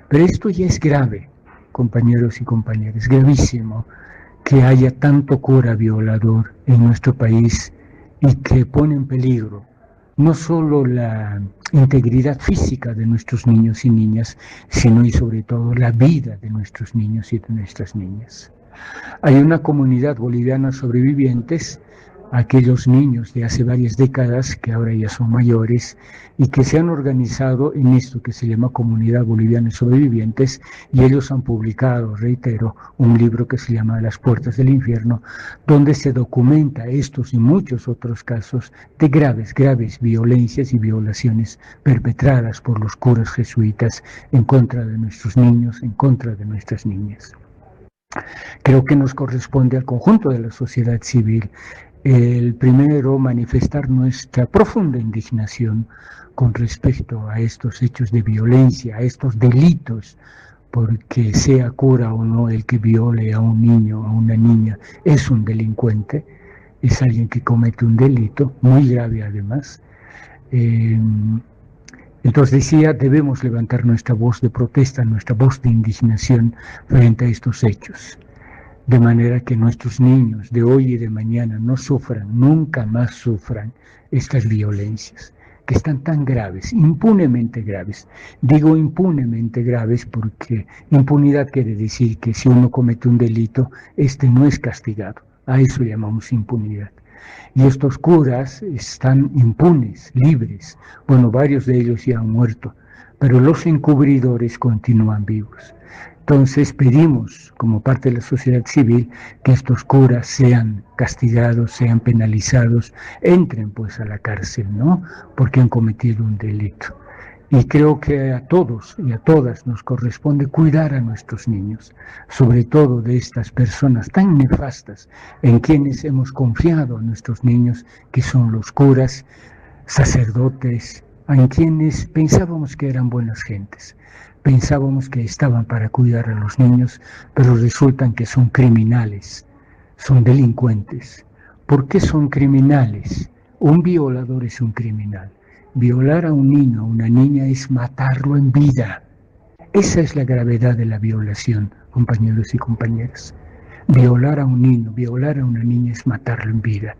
Pero esto ya es grave, compañeros y compañeras, gravísimo que haya tanto cura violador en nuestro país y que pone en peligro no solo la integridad física de nuestros niños y niñas, sino y sobre todo la vida de nuestros niños y de nuestras niñas. Hay una comunidad boliviana sobrevivientes, aquellos niños de hace varias décadas que ahora ya son mayores y que se han organizado en esto que se llama Comunidad Boliviana de Sobrevivientes, y ellos han publicado, reitero, un libro que se llama A las puertas del infierno, donde se documenta estos y muchos otros casos de graves violencias y violaciones perpetradas por los curas jesuitas en contra de nuestros niños, en contra de nuestras niñas. Creo que nos corresponde al conjunto de la sociedad civil el primero manifestar nuestra profunda indignación con respecto a estos hechos de violencia, a estos delitos, porque sea cura o no el que viole a un niño o a una niña, es un delincuente, es alguien que comete un delito, muy grave además. Entonces decía, debemos levantar nuestra voz de protesta, nuestra voz de indignación frente a estos hechos. de manera que nuestros niños de hoy y de mañana no sufran, nunca más sufran estas violencias que están tan graves, impunemente graves. Digo impunemente graves porque impunidad quiere decir que si uno comete un delito, este no es castigado. A eso llamamos impunidad. Y estos curas están impunes, libres. Bueno, varios de ellos ya han muerto, pero los encubridores continúan vivos. Entonces pedimos, como parte de la sociedad civil, que estos curas sean castigados, sean penalizados, entren pues a la cárcel, ¿no? Porque han cometido un delito. Y creo que a todos y a todas nos corresponde cuidar a nuestros niños, sobre todo de estas personas tan nefastas en quienes hemos confiado a nuestros niños, que son los curas, sacerdotes, en quienes pensábamos que eran buenas gentes. Pensábamos que estaban para cuidar a los niños, pero resultan que son criminales, son delincuentes. ¿Por qué son criminales? Un violador es un criminal. Violar a un niño o una niña es matarlo en vida. Esa es la gravedad de la violación, compañeros y compañeras. Violar a un niño, violar a una niña es matarlo en vida.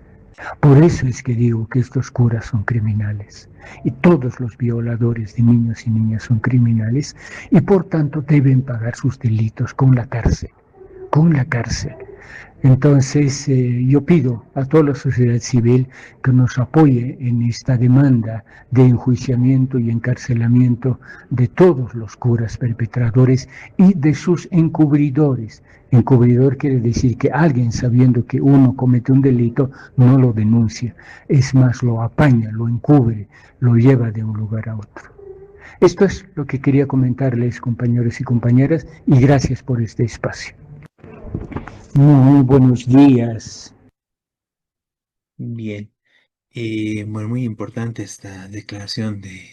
Por eso es que digo que estos curas son criminales. Y todos los violadores de niños y niñas son criminales y por tanto deben pagar sus delitos con la cárcel. Con la cárcel. Entonces, yo pido a toda la sociedad civil que nos apoye en esta demanda de enjuiciamiento y encarcelamiento de todos los curas perpetradores y de sus encubridores. Encubridor quiere decir que alguien, sabiendo que uno comete un delito, no lo denuncia. Es más, lo apaña, lo encubre, lo lleva de un lugar a otro. Esto es lo que quería comentarles, compañeros y compañeras, y gracias por este espacio. Muy buenos días. Bien. Bueno, muy importante esta declaración de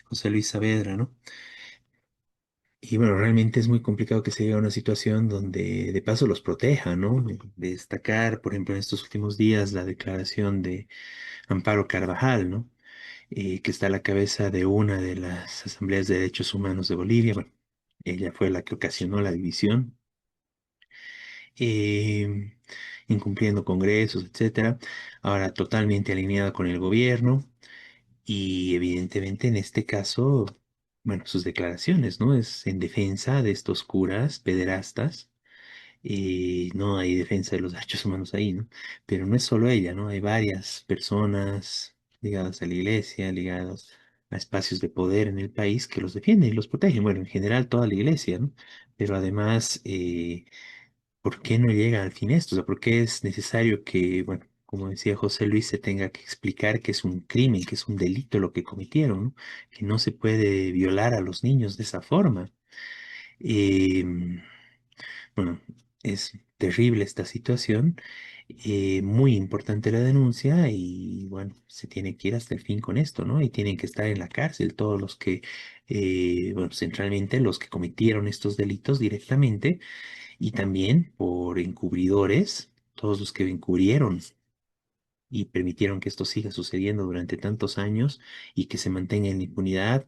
José Luis Saavedra, ¿no? Y bueno, realmente es muy complicado que se llegue a una situación donde de paso los proteja, ¿no? Destacar, por ejemplo, en estos últimos días la declaración de Amparo Carvajal, ¿no? Que está a la cabeza de una de las asambleas de derechos humanos de Bolivia. Bueno, ella fue la que ocasionó la división, eh, incumpliendo congresos, etcétera. Ahora totalmente alineada con el gobierno. Y evidentemente en este caso, bueno, sus declaraciones, ¿no? Es en defensa de estos curas pederastas. Y no hay defensa de los derechos humanos ahí, ¿no? Pero no es solo ella, ¿no? Hay varias personas ligadas a la iglesia, ligadas a espacios de poder en el país que los defienden y los protegen. Bueno, en general toda la iglesia, ¿no? Pero además, ¿por qué no llega al fin esto? O sea, ¿por qué es necesario que, bueno, como decía José Luis, se tenga que explicar que es un crimen, que es un delito lo que cometieron, ¿no? Que no se puede violar a los niños de esa forma? Em, bueno, es terrible esta situación, muy importante la denuncia y bueno, se tiene que ir hasta el fin con esto, ¿no? Y tienen que estar en la cárcel todos los que, bueno, centralmente los que cometieron estos delitos directamente y también por encubridores, todos los que encubrieron y permitieron que esto siga sucediendo durante tantos años y que se mantenga en la impunidad,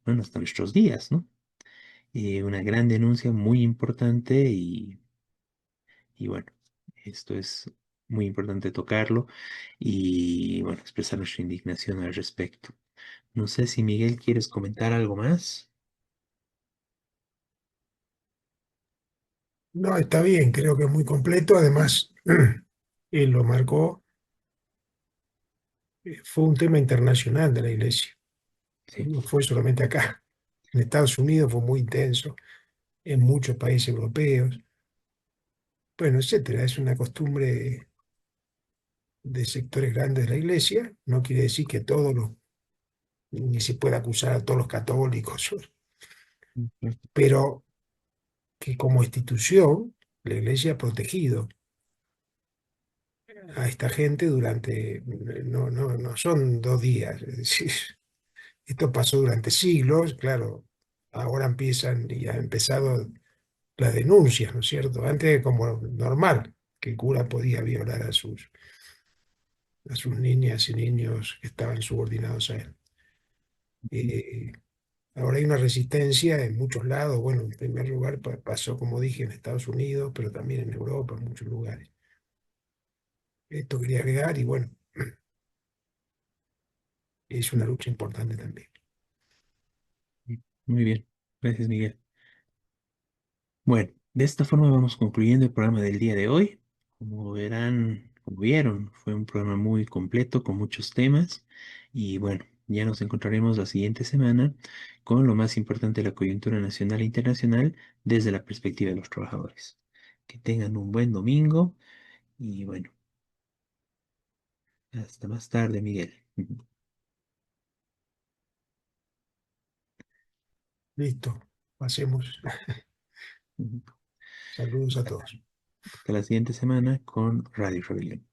bueno, hasta nuestros días, ¿no? Una gran denuncia muy importante y bueno, esto es muy importante tocarlo y bueno, expresar nuestra indignación al respecto. No sé si Miguel quieres comentar algo más. No, está bien, creo que es muy completo. Además, él lo marcó, fue un tema internacional de la iglesia. Sí. No fue solamente acá. En Estados Unidos fue muy intenso, en muchos países europeos, bueno, etcétera. Es una costumbre de sectores grandes de la iglesia. No quiere decir que todos los, ni se pueda acusar a todos los católicos, Ujú. pero que como institución la iglesia ha protegido a esta gente durante, no son 2 días, es decir, esto pasó durante siglos, claro, ahora empiezan y ha empezado las denuncias, ¿no es cierto? Antes como normal, que el cura podía violar a sus niñas y niños que estaban subordinados a él. Eh, Ahora hay una resistencia en muchos lados. Bueno, en primer lugar pasó, como dije, en Estados Unidos, pero también en Europa, en muchos lugares. Esto quería agregar y bueno, es una lucha importante también. Muy bien, gracias Miguel. Bueno, de esta forma vamos concluyendo el programa del día de hoy. Como verán, como vieron, fue un programa muy completo con muchos temas y bueno, ya nos encontraremos la siguiente semana con lo más importante de la coyuntura nacional e internacional desde la perspectiva de los trabajadores. Que tengan un buen domingo y bueno, hasta más tarde, Miguel. Listo, pasemos. Saludos a todos. Hasta la siguiente semana con Radio Rebelión.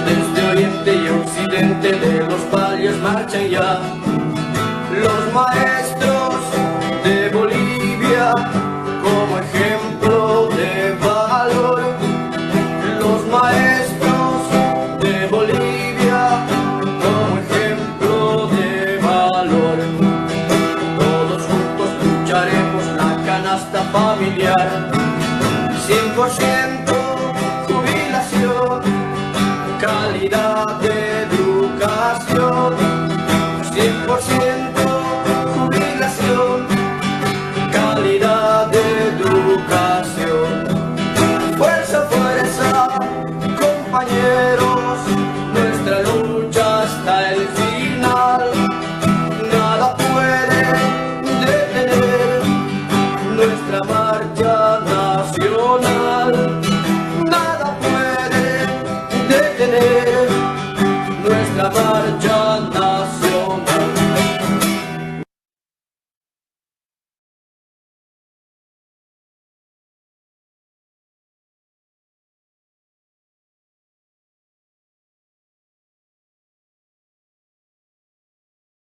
Desde oriente y occidente de los valles marchan ya los maestros de Bolivia como ejemplo de valor. Los maestros de Bolivia como ejemplo de valor. Todos juntos lucharemos la canasta familiar. 100% jubilación, calidad de educación. 100% jubilación, calidad de educación. Fuerza, fuerza, compañeros, nuestra lucha hasta el final. Nada puede detener nuestra marcha nacional. Nada puede detener nuestra marcha nacional.